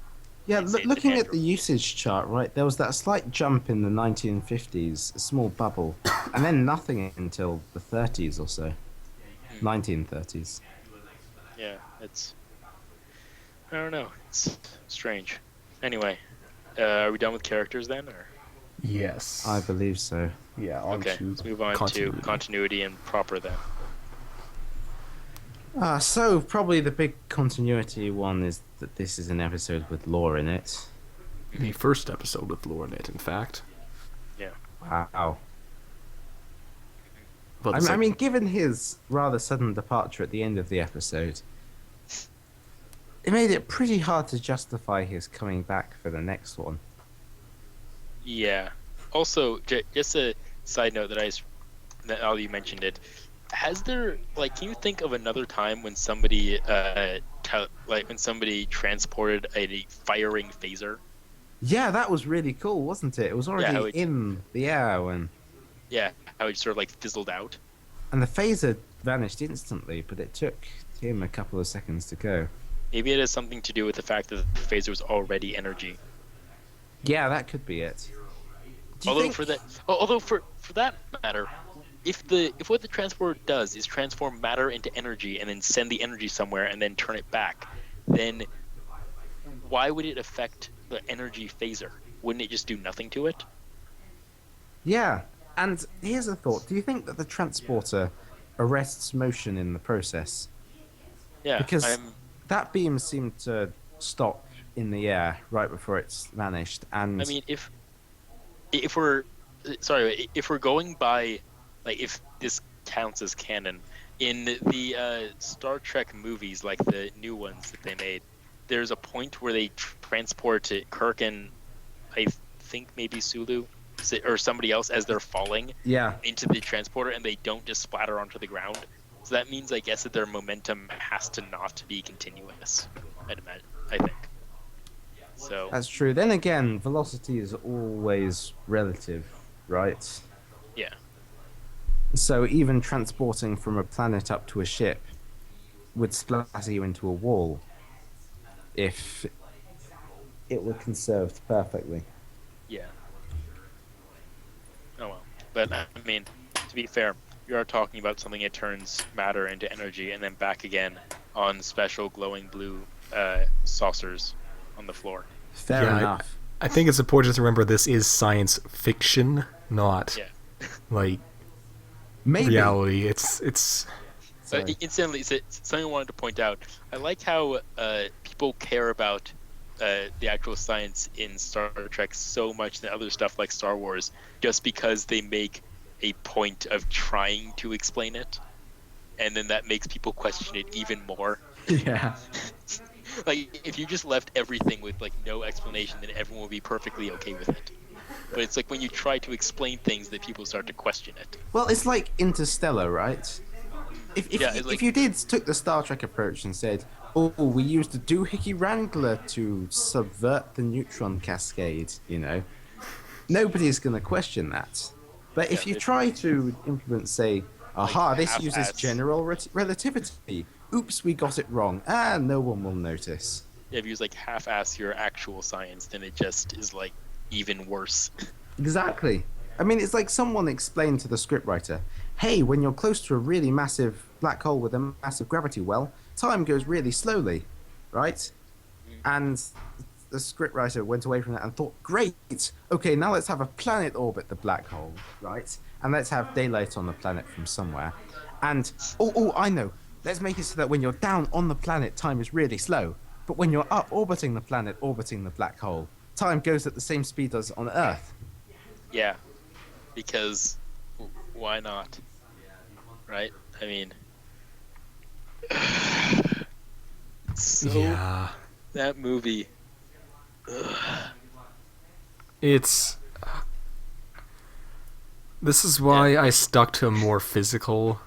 A: Yeah,
B: It's an
A: looking at the
B: android.
A: usage chart, right, there was that slight jump in the 1950s, a small bubble, and then nothing until the 30s or so. 1930s.
B: Yeah, it's... I don't know. It's strange. Anyway, are we done with characters then, or...?
C: Yes.
A: I believe so.
C: Yeah, on
B: Okay,
C: to
B: let's move on
C: continuity.
B: to continuity and proper then.
A: So probably the big continuity one is that this is an episode with lore in it.
C: The first episode with lore in it, in fact.
B: Yeah.
A: Wow.
C: But
A: I mean, given his rather sudden departure at the end of the episode, it made it pretty hard to justify his coming back for the next one.
B: Yeah. Also, just a side note that now you mentioned it, has there, like, can you think of another time when somebody when somebody transported a firing phaser?
A: Yeah, that was really cool, wasn't it? It was already
B: how it-
A: in the air when...
B: Yeah, how it sort of like fizzled out.
A: And the phaser vanished instantly, but it took him a couple of seconds to go.
B: Maybe it has something to do with the fact that the phaser was already energy.
A: Yeah, that could be it. Do you think...
B: Although for that matter, if what the transporter does is transform matter into energy and then send the energy somewhere and then turn it back, then why would it affect the energy phaser? Wouldn't it just do nothing to it?
A: Yeah, and here's a thought. Do you think that the transporter arrests motion in the process?
B: Yeah,
A: Because that beam seemed to stop in the air right before it's vanished, and...
B: I mean, if we're going by, like, if this counts as canon, in the Star Trek movies, like the new ones that they made, there's a point where they transport Kirk and I think maybe Sulu or somebody else as they're falling
A: yeah,
B: into the transporter, and they don't just splatter onto the ground. So that means, I guess, that their momentum has to not be continuous. I'd imagine. I think. So
A: that's true. Then again, velocity is always relative, right?
B: yeah,
A: So even transporting from a planet up to a ship would splatter you into a wall if it were conserved perfectly.
B: yeah. Oh well. But I mean, to be fair, you are talking about something that turns matter into energy and then back again on special glowing blue saucers on the floor.
A: Fair
C: Yeah,
A: enough.
C: I think it's important to remember this is science fiction, not
B: Yeah.
C: like
A: Maybe.
C: reality. It's
B: But incidentally, something I wanted to point out. I like how people care about the actual science in Star Trek so much than other stuff like Star Wars, just because they make a point of trying to explain it, and then that makes people question it even more.
A: Yeah.
B: Like, if you just left everything with, like, no explanation, then everyone would be perfectly okay with it. But it's like when you try to explain things that people start to question it.
A: Well, it's like Interstellar, right? If you took the Star Trek approach and said, "Oh, we used a doohickey wrangler to subvert the neutron cascade," nobody's going to question that. But if you try to implement, say, "Aha, this uses
B: half-ass.
A: general relativity. Oops, we got it wrong," no one will notice.
B: Yeah, if you like half-ass your actual science, then it just is like even worse.
A: Exactly. I mean, it's like someone explained to the scriptwriter, "Hey, when you're close to a really massive black hole with a massive gravity well, time goes really slowly," right? And the scriptwriter went away from that and thought, "Great, okay, now let's have a planet orbit the black hole, right? And let's have daylight on the planet from somewhere. And, I know, let's make it so that when you're down on the planet, time is really slow. But when you're up orbiting the planet, orbiting the black hole, time goes at the same speed as on Earth."
B: Yeah, because why not? Right? I mean, so
C: Yeah.
B: that movie. Ugh.
C: It's. This is why
B: Yeah.
C: I stuck to a more physical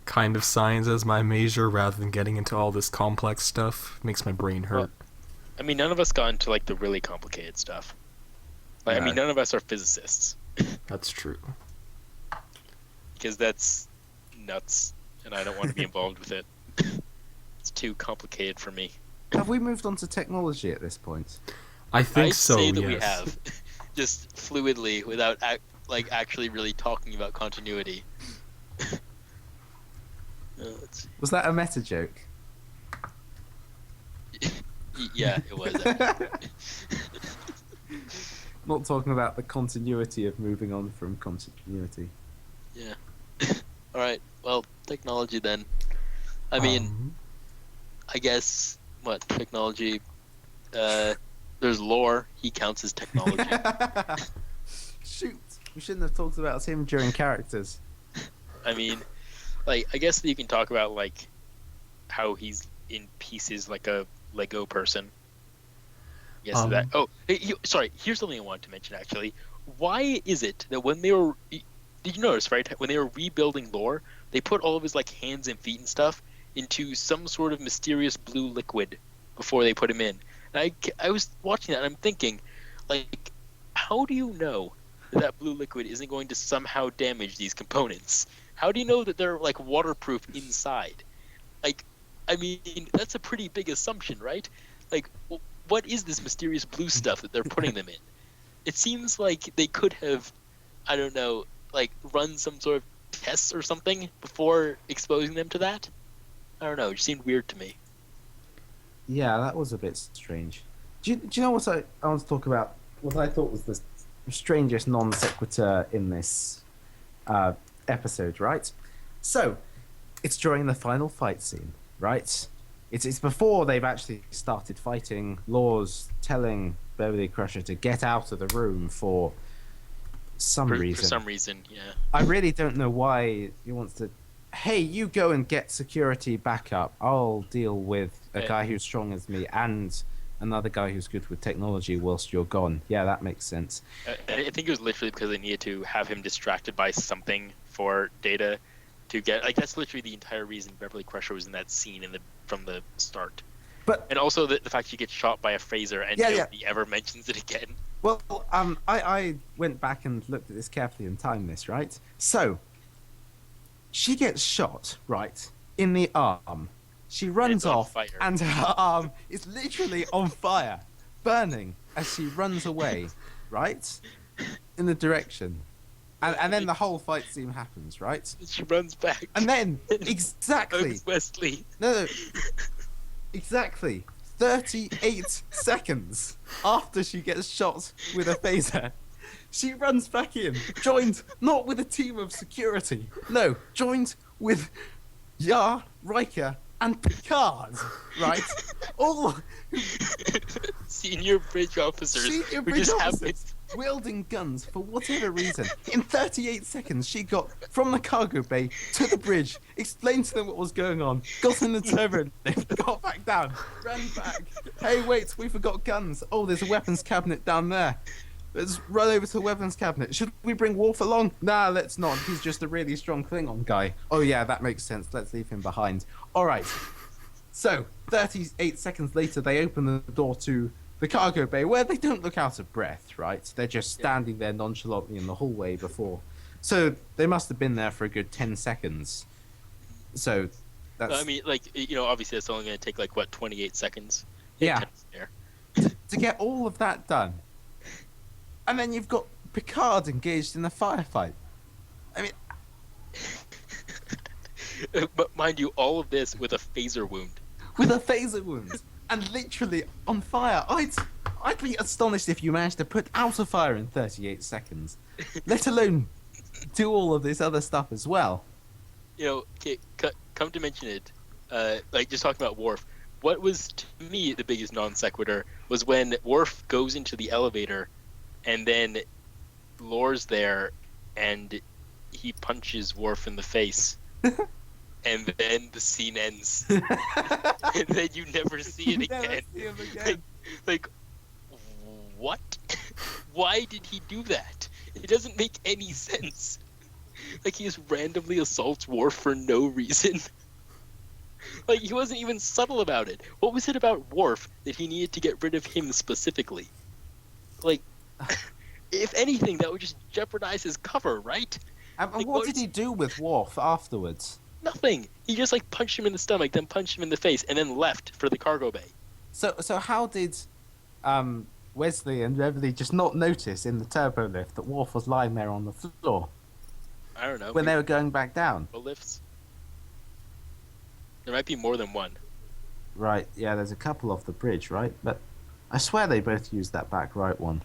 C: kind of science as my major rather than getting into all this complex stuff. Makes my brain
B: Well,
C: hurt.
B: I mean, none of us got into like the really complicated stuff. Like, I mean,
A: No.
B: none of us are physicists
C: That's true.
B: because that's nuts, and I don't want to be involved with it. It's too complicated for me.
A: Have we moved on to technology at this point?
C: I think
B: I'd
C: so,
B: say that
C: yes.
B: we have, just fluidly without actually really talking about continuity. Let's see.
A: Was that a meta joke?
B: Yeah, it was.
A: Not talking about the continuity of moving on from continuity.
B: Yeah. All right. Well, technology then. I mean, I guess what technology? There's lore. He counts as technology.
A: Shoot, we shouldn't have talked about him during characters.
B: I mean, like I guess you can talk about like how he's in pieces like a Lego person. Yes, that. Oh, sorry. Here's something I wanted to mention actually. Why is it that when they were, did you notice right when they were rebuilding lore, they put all of his like hands and feet and stuff into some sort of mysterious blue liquid before they put him in. And I was watching that and I'm thinking, like, how do you know that that blue liquid isn't going to somehow damage these components? How do you know that they're like waterproof inside? Like, I mean, that's a pretty big assumption, right? Like, what is this mysterious blue stuff that they're putting them in? It seems like they could have, I don't know, like run some sort of tests or something before exposing them to that. I don't know. It just seemed weird to me.
A: Yeah, that was a bit strange. Do you know what I want to talk about? What I thought was the strangest non sequitur in this episode, right? So, it's during the final fight scene, right? It's before they've actually started fighting. Law's telling Beverly Crusher to get out of the room for some reason.
B: For some reason, yeah.
A: I really don't know why he wants to. Hey, you go and get security backup. I'll deal with a guy who's strong as me and another guy who's good with technology whilst you're gone. Yeah, that makes sense.
B: I think it was literally because they needed to have him distracted by something for Data to get. Like that's literally the entire reason Beverly Crusher was in that scene from the start. And also the fact she gets shot by a phaser and nobody ever mentions it again.
A: Well, I went back and looked at this carefully and timed this, right? So, she gets shot, right, in the arm. She runs off, and her arm is literally on fire, burning as she runs away, right, in the direction. And then the whole fight scene happens, right?
B: She runs back.
A: And then, exactly...
B: Wesley.
A: No, exactly 38 seconds after she gets shot with a phaser, she runs back in, joined not with a team of security, no, joined with Yar, Riker, and Picard, right? All
B: senior bridge officers
A: wielding guns for whatever reason. In 38 seconds, she got from the cargo bay to the bridge, explained to them what was going on, got in the turret, they got back down, ran back. Hey, wait, we forgot guns. Oh, there's a weapons cabinet down there. Let's run over to the weapons cabinet. Should we bring Worf along? Nah, let's not. He's just a really strong Klingon guy. Oh yeah, that makes sense. Let's leave him behind. All right. So, 38 seconds later, they open the door to the cargo bay, where they don't look out of breath, right? They're just standing there nonchalantly in the hallway before. So, they must have been there for a good 10 seconds. So, that's...
B: I mean, like, obviously that's only going to take, 28 seconds?
A: Yeah. To get all of that done. And then you've got Picard engaged in a firefight. I mean...
B: But mind you, all of this with a phaser wound.
A: With a phaser wound. And literally on fire. I'd be astonished if you managed to put out a fire in 38 seconds. Let alone do all of this other stuff as well.
B: Come to mention it, just talking about Worf, what was, to me, the biggest non sequitur was when Worf goes into the elevator and then Lore's there and he punches Worf in the face, and then the scene ends, and then you never see it
A: Never
B: again.
A: see him again.
B: Like, what? Why did he do that? It doesn't make any sense. Like, he just randomly assaults Worf for no reason. Like, he wasn't even subtle about it. What was it about Worf that he needed to get rid of him specifically? Like, if anything, that would just jeopardize his cover, right?
A: And
B: Like,
A: what did he do with Worf afterwards?
B: Nothing. He just, like, punched him in the stomach, then punched him in the face, and then left for the cargo bay.
A: So how did Wesley and Beverly just not notice in the turbo lift that Worf was lying there on the floor
B: I don't know.
A: when they were going back down?
B: Lifts. There might be more than one.
A: Right, yeah, there's a couple off the bridge, right? But I swear they both used that back right one.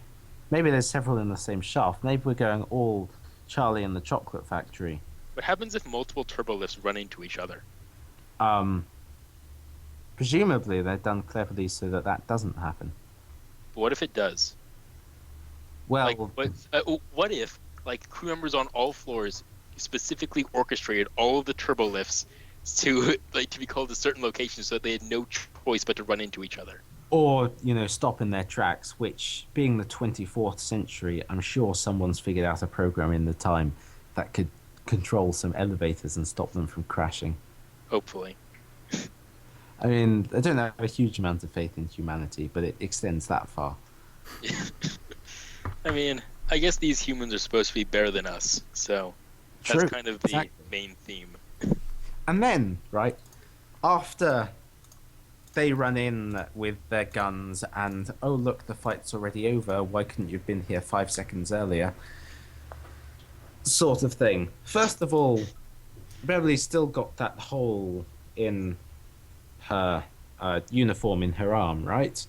A: Maybe there's several in the same shaft. Maybe we're going all Charlie and the Chocolate Factory.
B: What happens if multiple turbo lifts run into each other?
A: Presumably they're done cleverly so that that doesn't happen.
B: But what if it does?
A: Well,
B: Like, what if, like, crew members on all floors specifically orchestrated all of the turbo lifts to be called to certain locations so that they had no choice but to run into each other?
A: or, stop in their tracks, which, being the 24th century, I'm sure someone's figured out a program in the time that could control some elevators and stop them from crashing.
B: Hopefully.
A: I mean, I don't have a huge amount of faith in humanity, but it extends that far.
B: I mean, I guess these humans are supposed to be better than us, so that's
A: True,
B: kind of the
A: exactly.
B: main theme.
A: And then, right, after they run in with their guns and, oh, look, the fight's already over, why couldn't you have been here 5 seconds earlier? Sort of thing. First of all, Beverly's still got that hole in her uniform in her arm, right?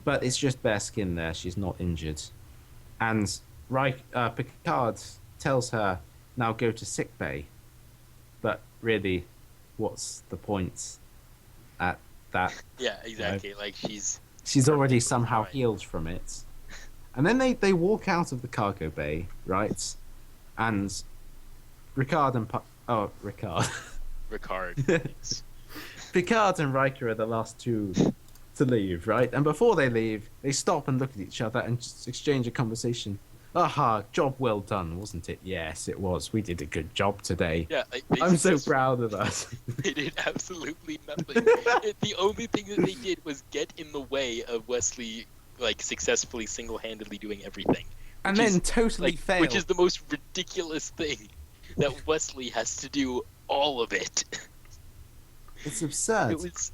A: But it's just bare skin there, she's not injured. And Picard tells her, now go to sickbay. But really, what's the point at that?
B: Yeah, exactly. Like,
A: She's already somehow
B: fine.
A: healed from it. And then they walk out of the cargo bay, right? And Ricard and Ricard.
B: Ricard. Yes.
A: Picard and Riker are the last two to leave, right? And before they leave, they stop and look at each other and just exchange a conversation. Aha, job well done, wasn't it? Yes, it was. We did a good job today.
B: Yeah, like,
A: I'm so proud of us.
B: They did absolutely nothing. The only thing that they did was get in the way of Wesley, like, successfully single-handedly doing everything.
A: And
B: Which
A: then
B: is,
A: totally
B: like,
A: fail.
B: which is the most ridiculous thing, that Wesley has to do all of it.
A: It's absurd.
B: It's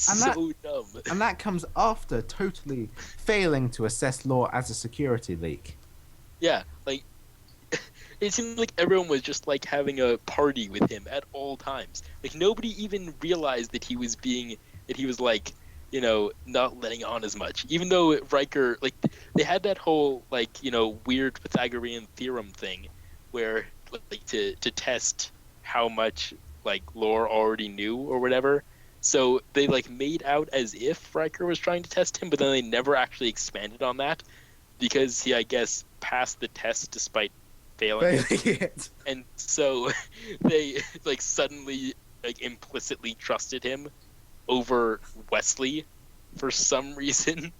A: And
B: so dumb.
A: And that comes after totally failing to assess Law as a security leak.
B: Yeah, like, it seemed like everyone was just, like, having a party with him at all times. Like, nobody even realized that he was like, not letting on as much. Even though Riker, like, they had that whole, like, weird Pythagorean theorem thing where, like, to test how much, like, Lore already knew or whatever. So they, like, made out as if Riker was trying to test him, but then they never actually expanded on that because he, I guess, passed the test despite failing it. And so they, like, suddenly, like, implicitly trusted him over Wesley for some reason.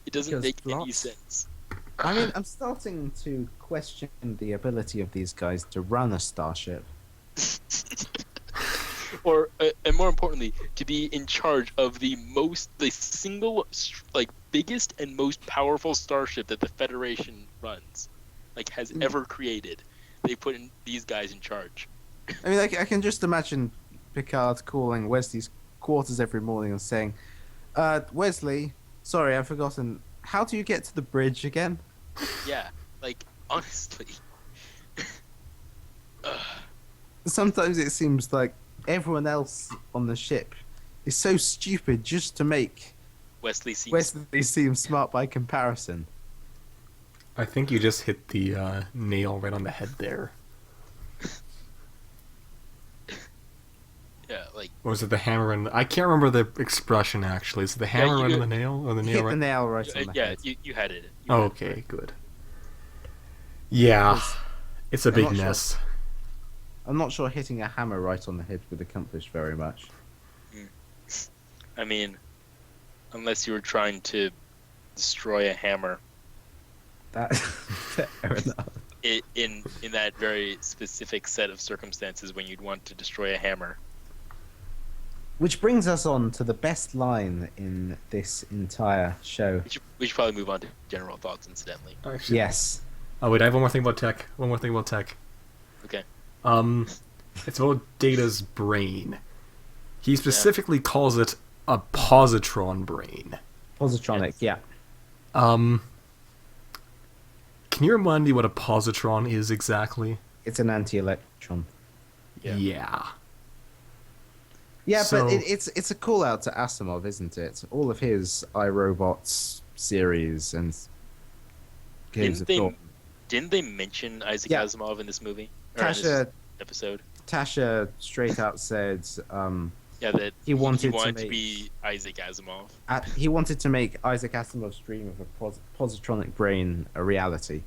B: It doesn't
A: Because
B: make any
A: plots.
B: sense.
A: I mean, I'm starting to question the ability of these guys to run a starship.
B: Or, and more importantly, to be in charge of the single, like, biggest and most powerful starship that the Federation runs, like, has ever created. They put these guys in charge.
A: I mean, I can just imagine Picard calling Wesley's quarters every morning and saying, Wesley, sorry, I've forgotten. How do you get to the bridge again?
B: Yeah, like, honestly.
A: Sometimes it seems like everyone else on the ship is so stupid just to make
B: Wesley
A: seem smart by comparison.
C: I think you just hit the nail right on the head there.
B: Yeah, like,
C: Or was it the hammer and... I can't remember the expression, actually. Is it the hammer right on the nail? Or the nail
A: Hit
C: right...
A: the nail right on the
B: yeah,
A: head.
B: you had it.
C: Oh, okay, good. Yeah, it's a
A: I'm
C: big
A: not sure.
C: mess.
A: I'm not sure hitting a hammer right on the head would accomplish very much.
B: I mean, unless you were trying to destroy a hammer
A: That fair enough.
B: in that very specific set of circumstances when you'd want to destroy a hammer.
A: Which brings us on to the best line in this entire show.
B: We should probably move on to general thoughts, incidentally.
C: Actually,
A: Yes.
C: oh wait, I have one more thing about tech.
B: Okay.
C: It's about Data's brain. He specifically calls it a positron brain.
A: Positronic, yeah.
C: Can you remind me what a positron is exactly?
A: It's an anti-electron.
B: Yeah.
A: Yeah,
C: So-
A: but it's a call out to Asimov, isn't it? All of his iRobots series and games of thought.
B: Didn't they mention Isaac
A: Yeah.
B: Asimov in this movie? Or in this episode?
A: Tasha straight out said
B: Yeah, that
A: he wanted
B: to
A: to
B: be Isaac Asimov.
A: he wanted to make Isaac Asimov's dream of a positronic brain a reality.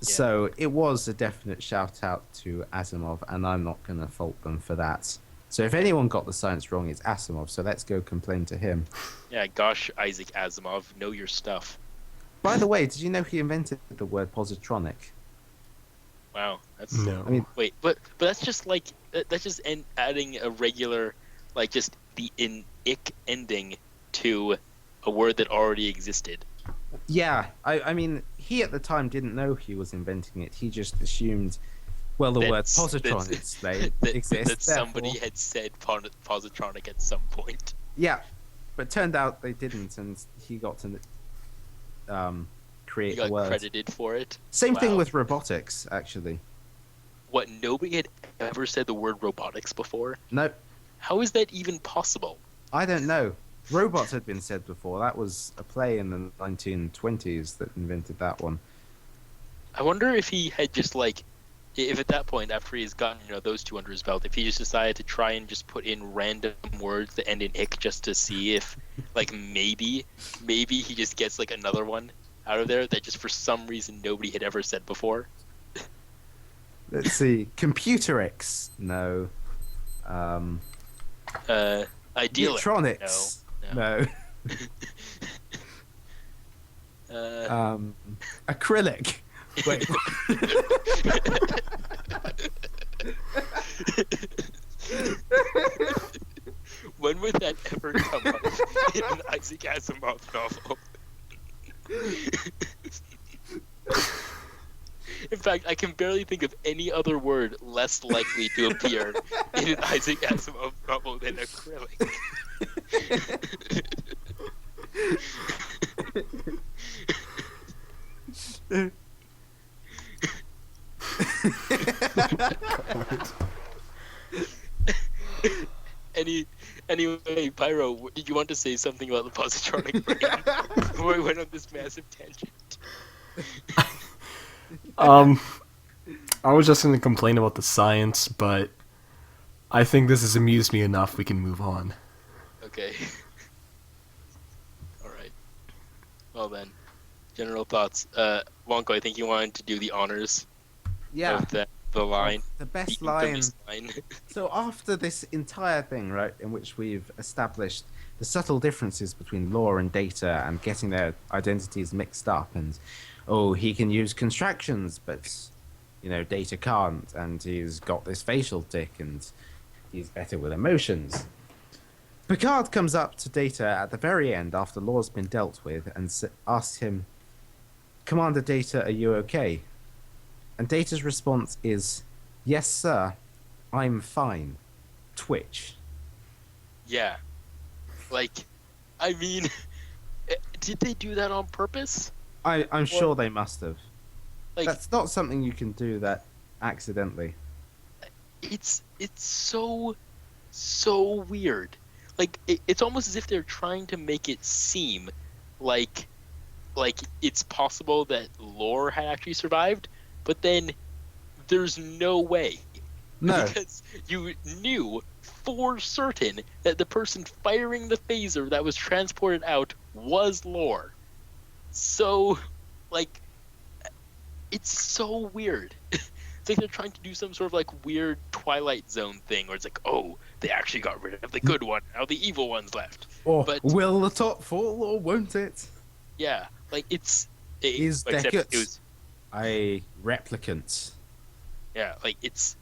A: So it was a definite shout out to Asimov, and I'm not going to fault them for that. So if anyone got the science wrong, it's Asimov. So let's go complain to him.
B: Yeah, gosh, Isaac Asimov, know your stuff.
A: By the way, did you know he invented the word positronic?
B: Wow, that's
C: No.
A: I mean,
B: wait, but that's just like that's just adding a regular, like just the ick ending to a word that already existed.
A: yeah. I mean, he at the time didn't know he was inventing it. He just assumed, well, the word positron exists.
B: That somebody
A: therefore-
B: had said positronic at some point.
A: Yeah, but turned out they didn't, and he got to create
B: He got
A: the word.
B: credited for it.
A: Same thing
B: Wow.
A: with robotics, actually.
B: What, nobody had ever said the word robotics before?
A: No,
B: How is that even possible?
A: I don't know. Robots had been said before. That was a play in the 1920s that invented that one.
B: I wonder if he had just like, if at that point after he's gotten those two under his belt, if he just decided to try and just put in random words that end in ick just to see if, like maybe he just gets like another one out of there that just for some reason nobody had ever said before.
A: Let's see. Computerix. No.
B: Ideal.
A: Neutronics.
B: No.
A: Acrylic. Wait.
B: When would that ever come up in an Isaac Asimov novel? In fact, I can barely think of any other word less likely to appear in an Isaac Asimov novel than acrylic. Anyway, Pyro, did you want to say something about the positronic brain before we went on this massive tangent?
C: I was just going to complain about the science, but I think this has amused me enough. We can move on.
B: Okay. Alright. Well then, general thoughts. Wonko, I think you wanted to do the honors
A: Yeah.
B: of the line.
A: The
B: The
A: best line.
B: infamous line.
A: So after this entire thing, right, in which we've established the subtle differences between law and data and getting their identities mixed up, and he can use contractions, but data can't, and he's got this facial tic, and he's better with emotions. Picard comes up to Data at the very end after Law's been dealt with and asks him, "Commander Data, are you okay?" And Data's response is, "Yes, sir. I'm fine." Twitch.
B: Yeah. Like, I mean, did they do that on purpose?
A: I'm sure they must have.
B: Like,
A: That's not something you can do that accidentally.
B: it's so weird. Like, it's almost as if they're trying to make it seem like it's possible that Lore had actually survived, but then there's no way.
A: No.
B: Because you knew for certain that the person firing the phaser that was transported out was Lore. So, like, it's so weird. It's like they're trying to do some sort of like weird Twilight Zone thing, where it's like, oh, they actually got rid of the good one, now the evil one's left.
A: Or
B: But
A: will the top fall or won't it?
B: yeah, like
A: Is
B: except it
A: Deckard
B: was
A: a replicant?
B: yeah, like it's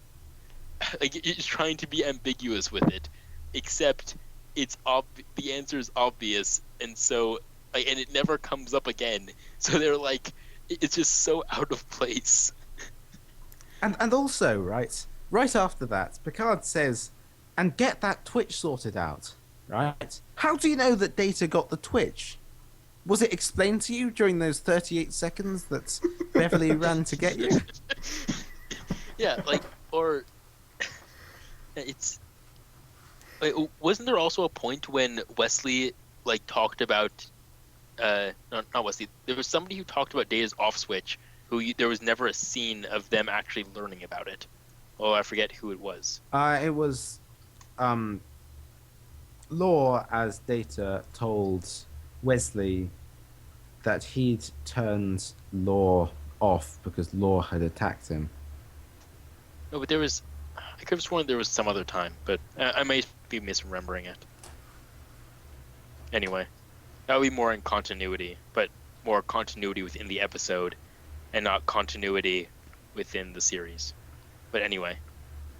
B: like it's trying to be ambiguous with it, except the answer is obvious, and so like and it never comes up again. So they're like, it's just so out of place.
A: And also, right after that, Picard says, and get that twitch sorted out, right? How do you know that Data got the twitch? Was it explained to you during those 38 seconds that Beverly ran to get you?
B: Yeah, like or it's like, wasn't there also a point when Wesley like talked about no, not Wesley. There was somebody who talked about Data's off switch. There was never a scene of them actually learning about it. Oh, I forget who it was.
A: It was Law as Data told Wesley that he'd turned Law off because Law had attacked him.
B: No, but there was. I could have sworn there was some other time, but I might be misremembering it. Anyway, that would be more in continuity, but more continuity within the episode, and not continuity within the series. But anyway,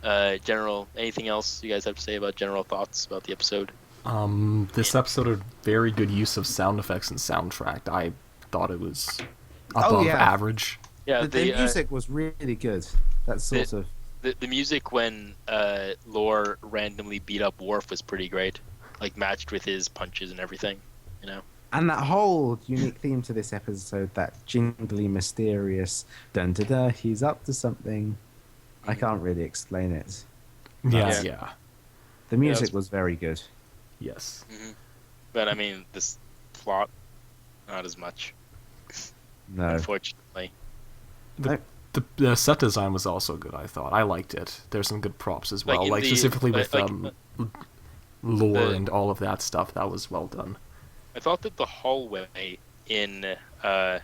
B: general. Anything else you guys have to say about general thoughts about the episode?
C: This episode had very good use of sound effects and soundtrack. I thought it was above average.
B: Yeah,
A: the music was really good. That sort of
B: the music when Lore randomly beat up Worf was pretty great, like matched with his punches and everything, you know.
A: And that whole unique theme to this episode, that jingly, mysterious, dun da da, he's up to something. I can't really explain it.
C: Yeah.
A: The music was very good.
C: Yes.
B: Mm-hmm. But I mean, this plot, not as much.
A: No.
B: Unfortunately.
C: The set design was also good, I thought. I liked it. There's some good props as well, specifically with lore and all of that stuff. That was well done.
B: I thought that the hallway in that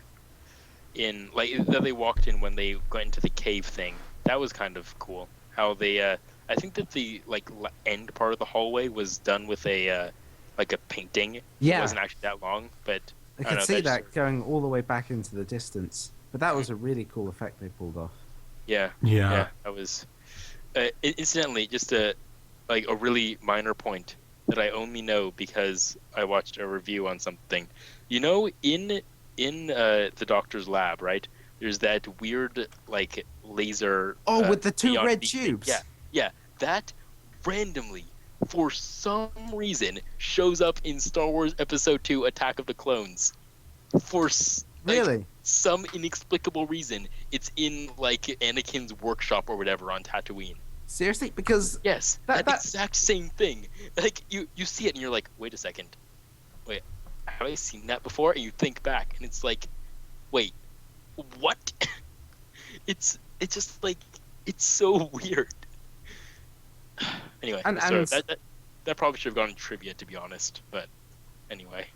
B: they walked in when they got into the cave thing, that was kind of cool. How they I think that the end part of the hallway was done with a painting.
A: Yeah.
B: It wasn't actually that long, but
A: I could see that going all the way back into the distance. But that was a really cool effect they pulled off.
B: Yeah. That was incidentally just a really minor point that I only know because I watched a review on something. You know, in the doctor's lab, right? There's that weird laser.
A: With the two red
B: thing.
A: tubes.
B: Yeah. That randomly, for some reason, shows up in Star Wars Episode 2: Attack of the Clones. For
A: really
B: some inexplicable reason, it's in Anakin's workshop or whatever on Tatooine.
A: Seriously? Because
B: yes, that exact same thing. You see it and you're like, wait a second, have I seen that before? And you think back and it's like, wait, what? it's just it's so weird. Anyway,
A: and
B: that probably should have gone in trivia, to be honest. But anyway.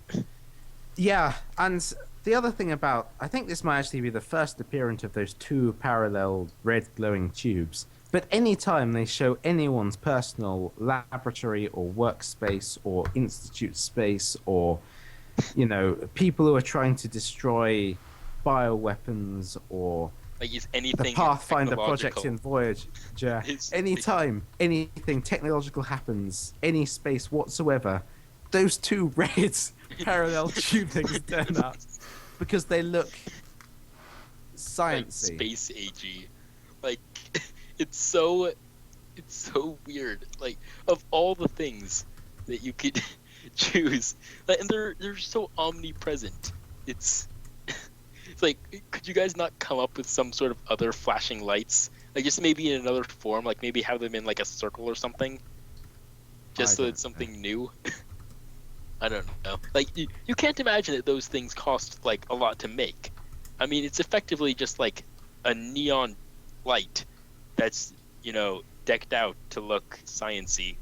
A: Yeah, and the other thing I think this might actually be the first appearance of those two parallel red glowing tubes. But any time they show anyone's personal laboratory or workspace or institute space or, people who are trying to destroy bioweapons or
B: is anything
A: the Pathfinder project in Voyager, anytime anything technological happens, any space whatsoever, those two red parallel tube things turn up because they look sciencey.
B: Space agey. It's so weird. Of all the things that you could choose, and they're so omnipresent. It's could you guys not come up with some sort of other flashing lights? Just maybe in another form, maybe have them in a circle or something, just so it's something new. I don't know. You can't imagine that those things cost a lot to make. I mean, it's effectively just a neon light that's decked out to look sciencey.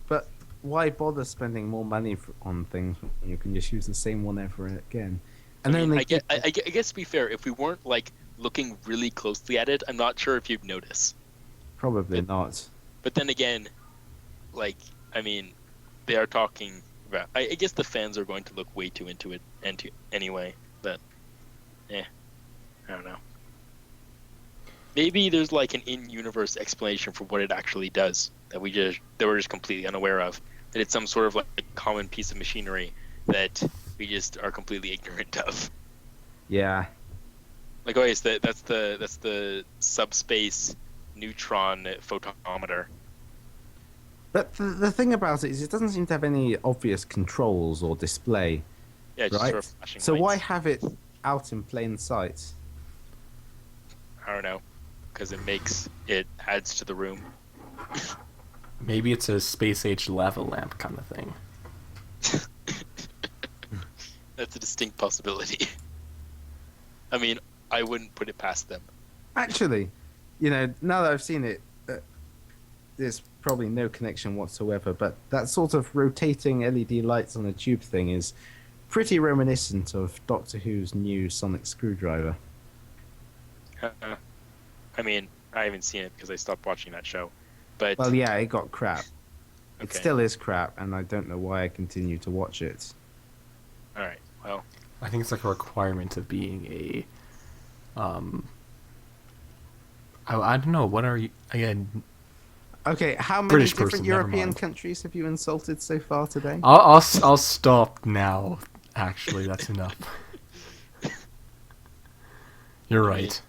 A: But why bother spending more money on things when you can just use the same one ever again? And
B: I guess to be fair, if we weren't looking really closely at it, I'm not sure if you'd notice.
A: Probably not.
B: But then again, like, I mean, they are talking about. I guess the fans are going to look way too into it anyway. But, I don't know. Maybe there's like an in-universe explanation for what it actually does that we're just completely unaware of. That it's some sort of like common piece of machinery that we just are completely ignorant of.
A: Yeah.
B: Like, oh, yes, that's the subspace neutron photometer.
A: But the thing about it is it doesn't seem to have any obvious controls or display,
B: Yeah, just
A: right?
B: sort of flashing
A: So why
B: lights.
A: have it out in plain sight?
B: I don't know, because it adds to the room.
C: Maybe it's a space-age lava lamp kind of thing.
B: That's a distinct possibility. I mean, I wouldn't put it past them.
A: Actually, now that I've seen it, there's probably no connection whatsoever, but that sort of rotating LED lights on a tube thing is pretty reminiscent of Doctor Who's new sonic screwdriver.
B: I mean, I haven't seen it because I stopped watching that show. But
A: Well, yeah, it got crap. It
B: okay.
A: still is crap, and I don't know why I continue to watch it.
B: All right. Well,
C: I think it's like a requirement of being a, I don't know. What are you again?
A: Okay, how many
C: British
A: different
C: person, never
A: European
C: mind.
A: countries have you insulted so far today?
C: I'll stop now. Actually, that's enough. You're right.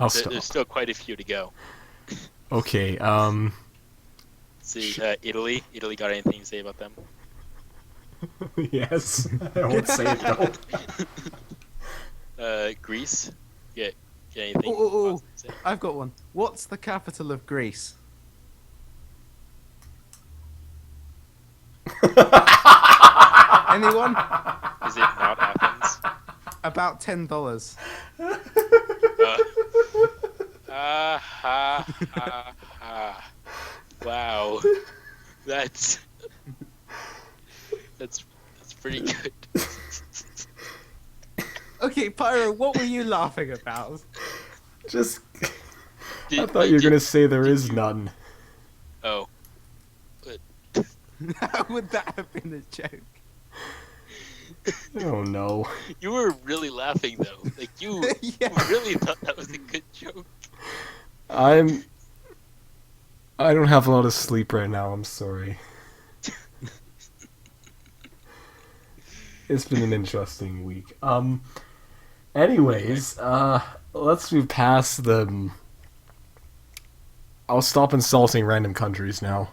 C: I'll stop.
B: there's still quite a few to go.
C: Okay.
B: Let's see, Italy. Italy got anything to say about them?
C: Yes. I won't say it though.
B: Greece. Get anything?
A: Ooh.
B: positive to say?
A: I've got one. What's the capital of Greece? Anyone?
B: Is it not Athens?
A: About $10.
B: Ha ha. Wow, that's pretty good.
A: Okay, Pyro, what were you laughing about?
C: Just. I
B: Did-
C: thought you were
B: did-
C: gonna say there
B: did
C: is
B: you-
C: none.
B: Oh,
A: How would that have been a joke?
C: Oh no.
B: you were really laughing though. Like you
A: Yeah.
B: really thought that was a good joke.
C: I don't have a lot of sleep right now. I'm sorry. It's been an interesting week. Anyways, let's move past the. I'll stop insulting random countries now.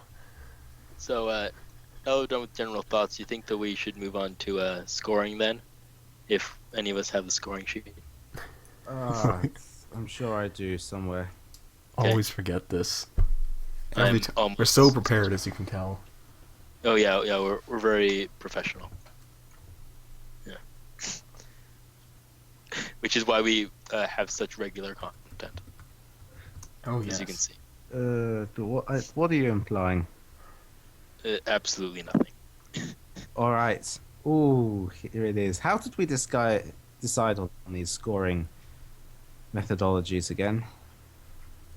B: So, now we're done with general thoughts, you think that we should move on to scoring then? If any of us have the scoring sheet.
A: I'm sure I do somewhere.
B: Okay.
C: Always forget this.
B: I'm
C: Every we're
B: almost-
C: so prepared, as you can tell.
B: Oh yeah, we're very professional. Yeah. Which is why we have such regular content,
C: Oh
B: as you can see.
A: What are you implying?
B: Absolutely nothing.
A: All right. Ooh, here it is. How did we decide on these scoring methodologies again?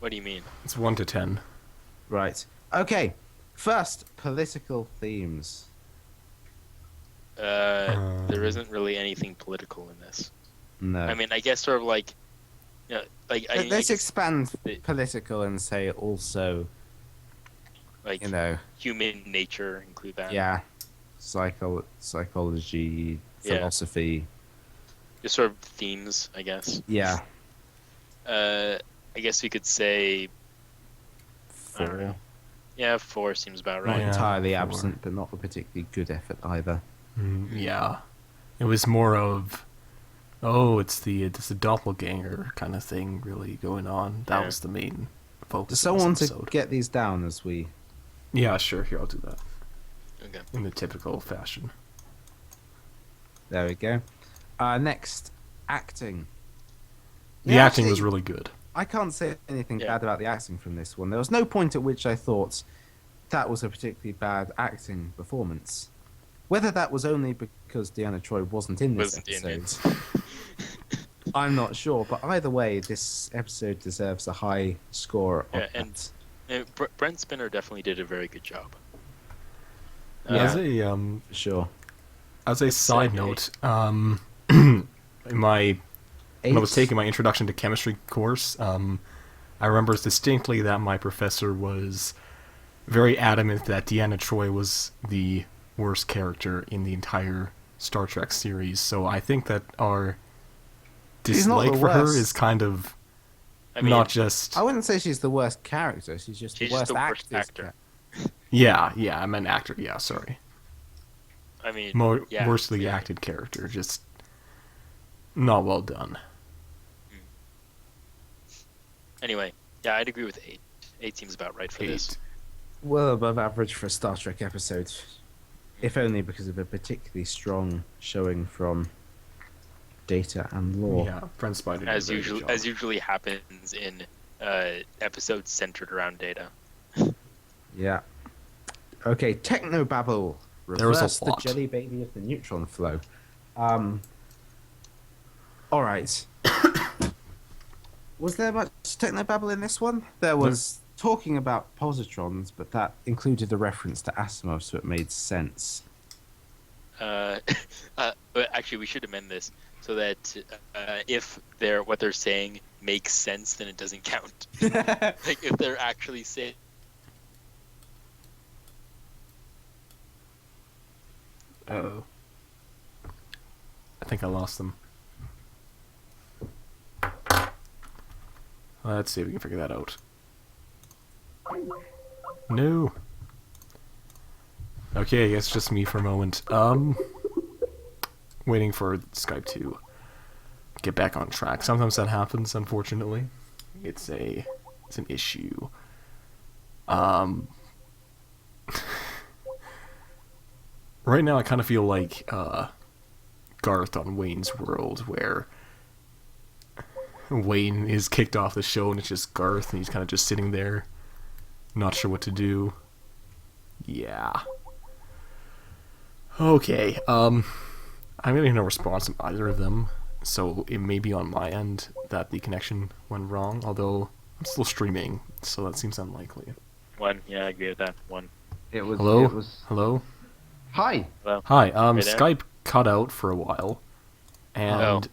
B: What do you mean?
C: It's 1 to 10.
A: Right. Okay. First, political themes.
B: There isn't really anything political in this.
A: No.
B: I mean, I guess sort of like, like I
A: Let's
B: guess,
A: expand
B: the-
A: political and say also,
B: like human nature, include that.
A: yeah, psychology,
B: Yeah.
A: philosophy.
B: Just sort of themes, I guess.
A: Yeah.
B: I guess we could say, I don't
A: 4.
B: know. Yeah, 4 seems about
A: Not
B: right.
C: Yeah,
A: entirely
C: 4.
A: absent, but not a particularly good effort either.
C: Yeah. It was more of, it's the doppelganger kind of thing really going on. That
B: Yeah.
C: was the main focus
A: Does
C: of
A: someone
C: this
A: to
C: episode.
A: get these down as we...
C: Yeah, sure. Here, I'll do that.
B: Okay.
C: In the typical fashion.
A: There we go. Next, acting.
C: The
A: Yeah,
C: acting was
A: actually,
C: really good.
A: I can't say anything
B: Yeah.
A: bad about the acting from this one. There was no point at which I thought that was a particularly bad acting performance. Whether that was only because Deanna Troy wasn't in this
B: Wasn't in it.
A: episode. I'm not sure, but either way, this episode deserves a high score of
B: Yeah, and Brent Spinner definitely did a very good job.
C: As
A: Yeah.
C: a
A: for sure.
C: side
B: Segue.
C: note, in my when I was
A: 8.
C: taking my introduction to chemistry course, I remember distinctly that my professor was very adamant that Deanna Troi was the worst character in the entire Star Trek series. So I think that our
A: She's not
C: dislike
A: the
C: for her
A: worst.
C: is kind of
B: I mean,
C: not just
A: I wouldn't say she's the worst character. She's just
B: she's
A: the worst
B: just the worst
A: actress.
B: actor.
C: yeah, I meant actor. Yeah, sorry,
B: I mean,
C: more
B: yeah,
C: worstly
B: yeah.
C: acted character, just not well done.
B: Anyway, yeah, I'd agree with 8. 8 seems about right for this.
C: 8.
A: Well above average for a Star Trek episode. If only because of a particularly strong showing from Data and Lore.
C: Yeah, Brent Spiner did a
B: As
C: very good
B: usual,
C: job.
B: as usually happens in episodes centered around Data.
A: Yeah. Okay, Technobabble.
C: There was a
A: Reverse the
C: lot.
A: jelly baby of the neutron flow. Alright. Was there much Technobabble in this one? There was talking about positrons, but that included a reference to Asimov, so it made sense.
B: But actually, we should amend this so that if what they're saying makes sense, then it doesn't count. Like if they're actually saying.
C: Uh-oh. I think I lost them. Let's see if we can figure that out. No. Okay, I guess just me for a moment. Waiting for Skype to get back on track. Sometimes that happens, unfortunately. It's an issue. Right now I kind of feel like Garth on Wayne's World, where Wayne is kicked off the show and it's just Garth and he's kind of just sitting there, not sure what to do. Yeah. Okay, I'm getting no response from either of them, so it may be on my end that the connection went wrong, although I'm still streaming, so that seems unlikely.
B: 1, yeah, I agree with that. 1.
A: It was.
C: Hello?
A: It was...
C: Hello?
A: Hi.
B: Hello.
C: Hi,
B: Hey there.
C: Skype cut out for a while, and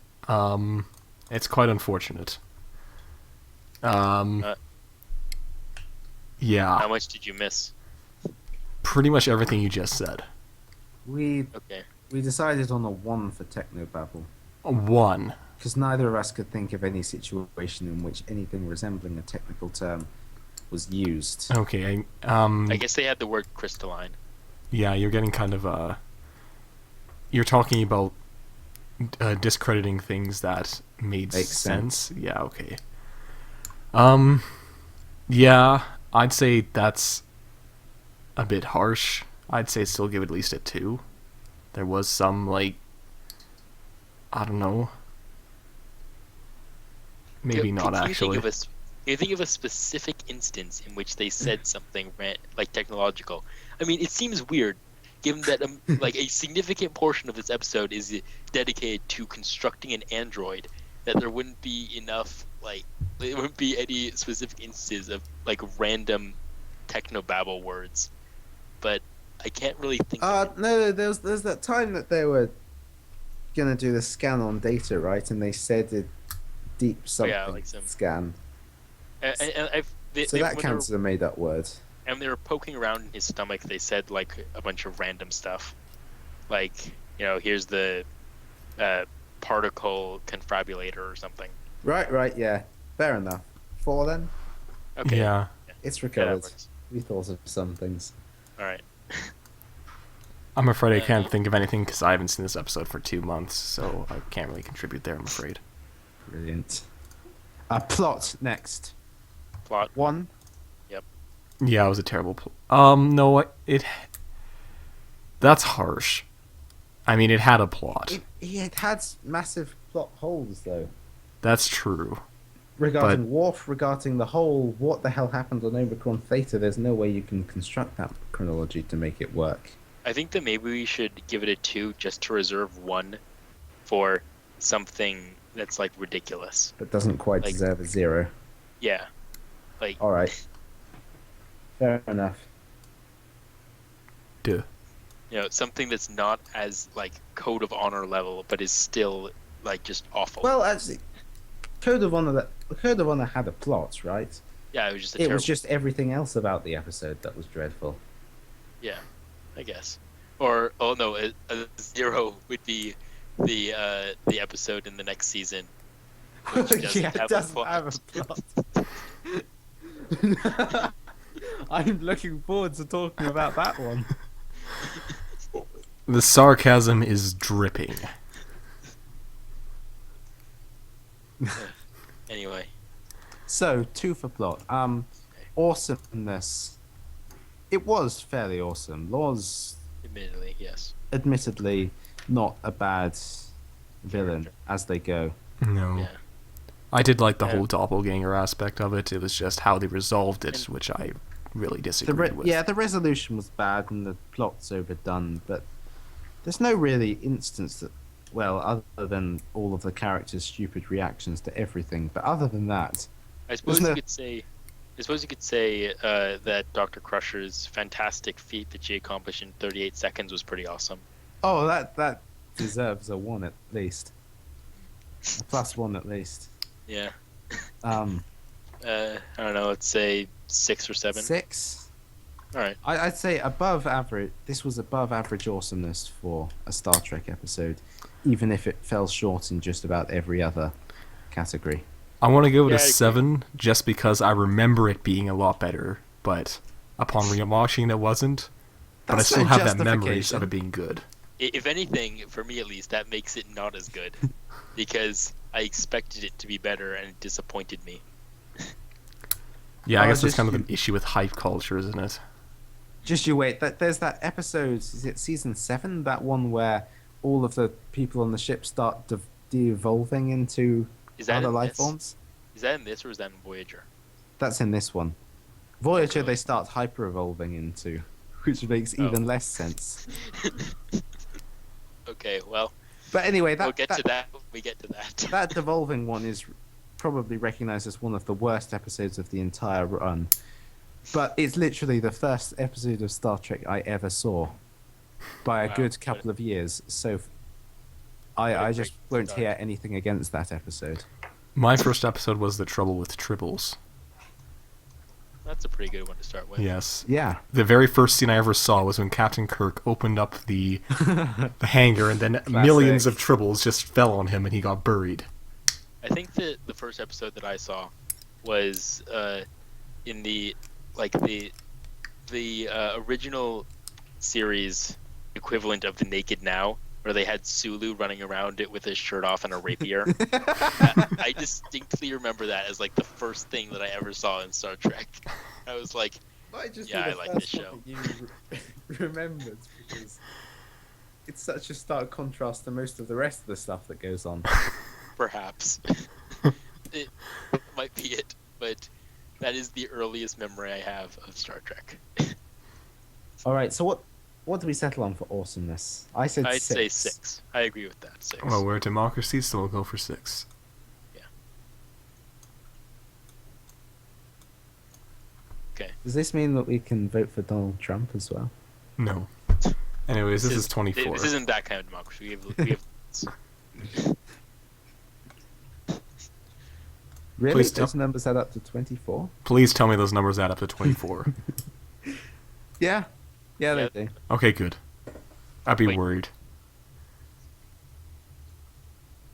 C: it's quite unfortunate.
B: How
C: Yeah,
B: much did you miss?
C: pretty much everything you just said.
A: We
B: Okay.
A: decided on a 1 for Technobabble.
C: 1.
A: Because neither of us could think of any situation in which anything resembling a technical term was used.
C: Okay,
B: I guess they had the word crystalline.
C: yeah, you're getting kind of, you're talking about discrediting things that made
A: Makes
C: sense. Yeah, okay. Yeah, I'd say that's a bit harsh. I'd say still give it at least a 2. There was some, like, I don't know. Maybe not, actually.
B: Can you think of a specific instance in which they said something like technological? I mean, it seems weird, given that like a significant portion of this episode is dedicated to constructing an android, that there wouldn't be enough, like, there wouldn't be any specific instances of like random technobabble words. But I can't really think.
A: No, there's that time that they were gonna do the scan on Data, right? And they said a deep something
B: like some-
A: scan.
B: And
A: So that counts as a made-up word.
B: And they were poking around in his stomach. They said like a bunch of random stuff, like, you know, here's the particle confabulator or something.
A: Right, yeah. Fair enough. 4 then?
B: Okay.
C: Yeah.
A: It's
B: Yeah, that
A: recovered.
B: works.
A: We thought of some things.
B: All right.
C: I'm afraid I can't think of anything because I haven't seen this episode for 2 months, so I can't really contribute there, I'm afraid.
A: Brilliant. Plot next.
B: Plot.
A: 1.
C: Yeah, it was a terrible no, that's harsh. I mean, it had a plot.
A: It had massive plot holes, though.
C: That's true.
A: Regarding Worf, regarding the whole what the hell happened on Omicron Theta, there's no way you can construct that chronology to make it work.
B: I think that maybe we should give it a 2 just to reserve 1 for something that's like ridiculous.
A: But doesn't quite
B: Like-
A: deserve a 0.
B: Yeah, like
A: All right. Fair enough.
C: Duh.
B: something that's not as like Code of Honor level, but is still like just awful.
A: Well, actually, Code of Honor had a plot, right?
B: Yeah, it was just a
A: It
B: terrible.
A: was just everything else about the episode that was dreadful.
B: Yeah, I guess. Or no, a 0 would be the episode in the next season. Which doesn't
A: Yeah, it
B: have a
A: doesn't
B: plot.
A: have a plot. I'm looking forward to talking about that one.
C: The sarcasm is dripping.
B: Anyway,
A: So, 2 for plot. Awesomeness. It was fairly awesome. Law's
B: admittedly, yes.
A: admittedly not a bad villain as they go.
C: No.
B: Yeah.
C: I did like the
B: Yeah.
C: whole doppelganger aspect of it. It was just how they resolved it,
B: And-
C: which I really disagreed with.
A: Yeah, the resolution was bad and the plot's overdone, but there's no really instance that, well, other than all of the characters' stupid reactions to everything. But other than that,
B: I suppose
A: no-
B: you could say. I suppose you could say that Dr. Crusher's fantastic feat that she accomplished in 38 seconds was pretty awesome.
A: oh, that deserves a 1 at least, a +1 at least.
B: Yeah.
A: Um,
B: I don't know. Let's say 6 or 7.
A: 6.
B: All right.
A: I'd say above average. This was above average awesomeness for a Star Trek episode, even if it fell short in just about every other category.
C: I want to give it
B: Yeah,
C: a
B: I agree.
C: 7 just because I remember it being a lot better, but upon rewatching it wasn't. But I
A: That's
C: still
A: no
C: have that memories
A: justification.
C: of it being good.
B: If anything, for me at least, that makes it not as good because I expected it to be better and it disappointed me.
C: Yeah, I
A: Oh,
C: guess that's
A: just
C: kind of
A: you-
C: the issue with hype culture, isn't it?
A: Just you wait. There's that episode. Is it season 7? That one where all of the people on the ship start de-evolving into
B: Is that
A: other
B: in
A: life
B: this?
A: forms.
B: Is that in this or is that in Voyager?
A: That's in this one. Voyager,
B: Okay.
A: they start hyper-evolving into, which makes
B: Oh.
A: even less sense.
B: Okay, well,
A: But anyway,
B: we'll get to that when we get to that.
A: that devolving one is probably recognized as one of the worst episodes of the entire run. But it's literally the first episode of Star Trek I ever saw by a
B: Wow,
A: good couple of years. So I
B: a
A: just
B: great
A: won't
B: start.
A: hear anything against that episode.
C: My first episode was The Trouble with Tribbles.
B: That's a pretty good one to start with.
C: Yes.
A: Yeah.
C: The very first scene I ever saw was when Captain Kirk opened up the hangar and then millions of tribbles just fell on him and he got buried.
B: I think that the first episode that I saw was in the original series equivalent of the Naked Now, where they had Sulu running around it with his shirt off and a rapier. I distinctly remember that as like the first thing that I ever saw in Star Trek. I was like,
A: Might just
B: Yeah,
A: be
B: I
A: the
B: like
A: first
B: this
A: one that you remembered because it's such a stark contrast to most of the rest of the stuff that goes on.
B: perhaps. It might be it, but that is the earliest memory I have of Star Trek.
A: All right, so what do we settle on for awesomeness? I said
B: I'd
A: 6.
B: say 6. I agree with that. 6.
C: Well, we're a democracy, so we'll go for 6.
A: Does this mean that we can vote for Donald Trump as well?
C: No. Anyways, this is 24.
B: This isn't that kind of democracy. We have
A: Really?
C: Please
A: Those numbers add up to 24?
C: Please tell me those numbers add up to 24.
A: Yeah. Yeah, they
B: Yeah.
A: do.
C: Okay, good. I'd be
B: Wait.
C: worried.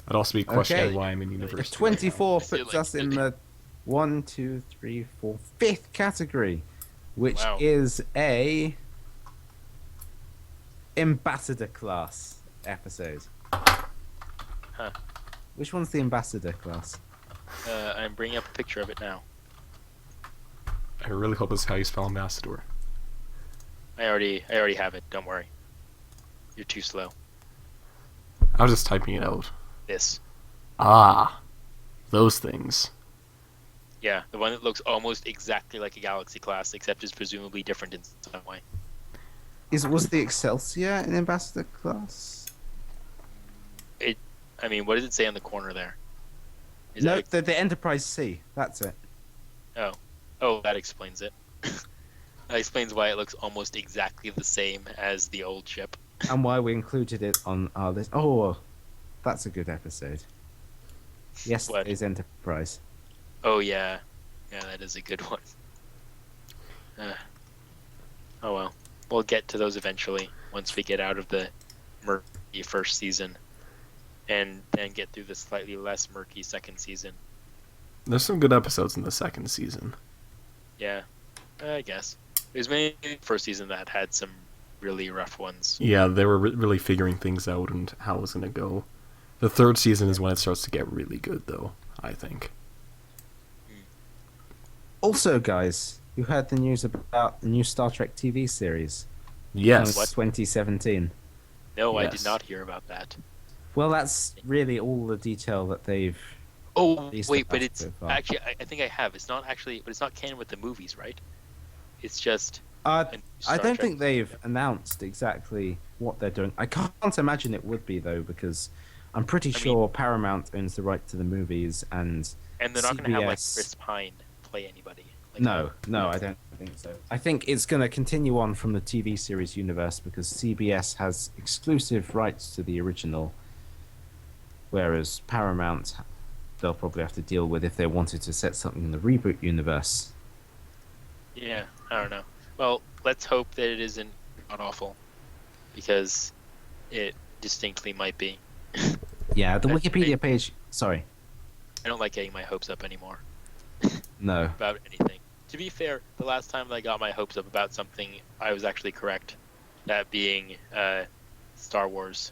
C: I'd also be questioning
A: Okay.
C: why I'm in university.
A: 24
B: I feel
A: puts
B: like-
A: us in the 1, 2, 3, 4, 5th category, which
B: Wow.
A: is a ambassador class episode.
B: Huh.
A: Which one's the ambassador class?
B: I'm bringing up a picture of it now.
C: I really hope that's how you spell ambassador.
B: I already have it. Don't worry. You're too slow.
C: I was just typing it out.
B: This.
C: Ah, those things.
B: Yeah, the one that looks almost exactly like a Galaxy class, except is presumably different in some way.
A: Was the Excelsior an ambassador class?
B: I mean, what does it say on the corner there? Is
A: No,
B: that
A: the Enterprise C. That's it.
B: oh, that explains it. That explains why it looks almost exactly the same as the old ship.
A: And why we included it on our list. Oh, that's a good episode. Yes,
B: What?
A: is Enterprise.
B: Oh yeah, that is a good one. Oh well, we'll get to those eventually once we get out of the murky first season, and then get through the slightly less murky second season.
C: There's some good episodes in the second season.
B: Yeah, I guess there's mainly the first season that had some really rough ones.
C: Yeah, they were really figuring things out and how it was going to go. The third season is when it starts to get really good, though, I think.
A: Also, guys, you heard the news about the new Star Trek TV series?
C: Yes.
B: What?
A: 2017.
B: No, I
C: Yes.
B: did not hear about that.
A: Well, that's really all the detail that they've.
B: Oh
A: Released
B: wait,
A: about
B: but
A: it
B: it's
A: so far.
B: actually I think I have. It's not actually, but it's not canon with the movies, right? It's just.
A: I
B: Star
A: don't
B: Trek
A: think they've announced exactly what they're doing. I can't imagine it would be, though, because I'm pretty sure Paramount owns the right to the movies, and
B: And they're not going to have like
A: CBS
B: Chris Pine play anybody. Like,
A: No, I don't think so. I think it's going to continue on from the TV series universe because CBS has exclusive rights to the original, whereas Paramount, they'll probably have to deal with if they wanted to set something in the reboot universe.
B: Yeah, I don't know. Well, let's hope that it isn't god awful, because it distinctly might be.
A: Yeah, the
B: That's the
A: Wikipedia
B: thing.
A: page. Sorry,
B: I don't like getting my hopes up anymore
A: no.
B: about anything. To be fair, the last time I got my hopes up about something, I was actually correct. That being Star Wars.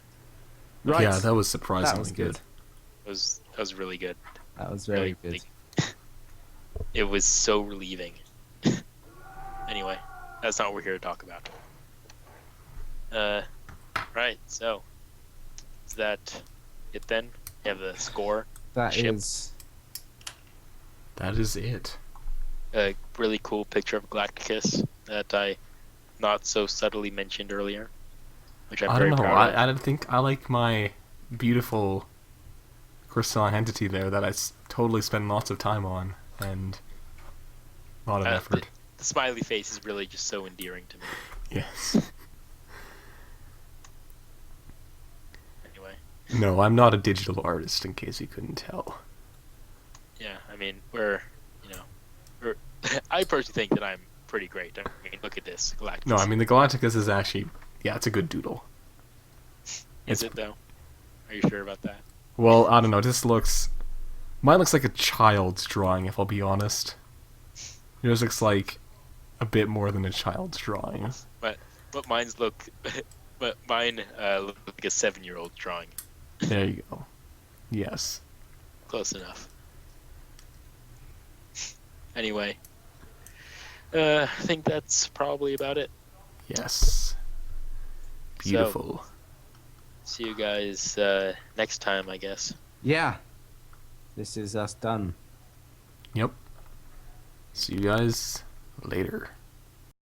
A: Right.
C: Yeah, that was surprisingly
A: That was good.
B: That was really good.
A: That was very
B: Really,
A: good.
B: It was so relieving. Anyway, that's not what we're here to talk about. Right, so is that it then? You have the score.
A: That
B: Ship.
A: is.
C: That is it.
B: A really cool picture of Galacticus that I not so subtly mentioned earlier, which I'm
C: I
B: very
C: don't know.
B: proud of.
C: I don't think I like my beautiful crystalline entity there that I totally spend lots of time on and a lot of effort.
B: The smiley face is really just so endearing to me.
C: Yes.
B: Anyway,
C: No, I'm not a digital artist, in case you couldn't tell.
B: yeah, I mean, I personally think that I'm pretty great. I mean, look at this, Galacticus.
C: No, I mean, the Galacticus is actually, yeah, it's a good doodle.
B: Is it though? Are you sure about that?
C: Well, I don't know, mine looks like a child's drawing, if I'll be honest. Yours looks like a bit more than a child's drawing.
B: But mine look like a 7-year-old drawing.
C: There you go. Yes.
B: Close enough. Anyway, I think that's probably about it.
C: Yes. Beautiful.
B: See you guys next time, I guess.
A: Yeah. This is us done.
C: Yep. See you guys later.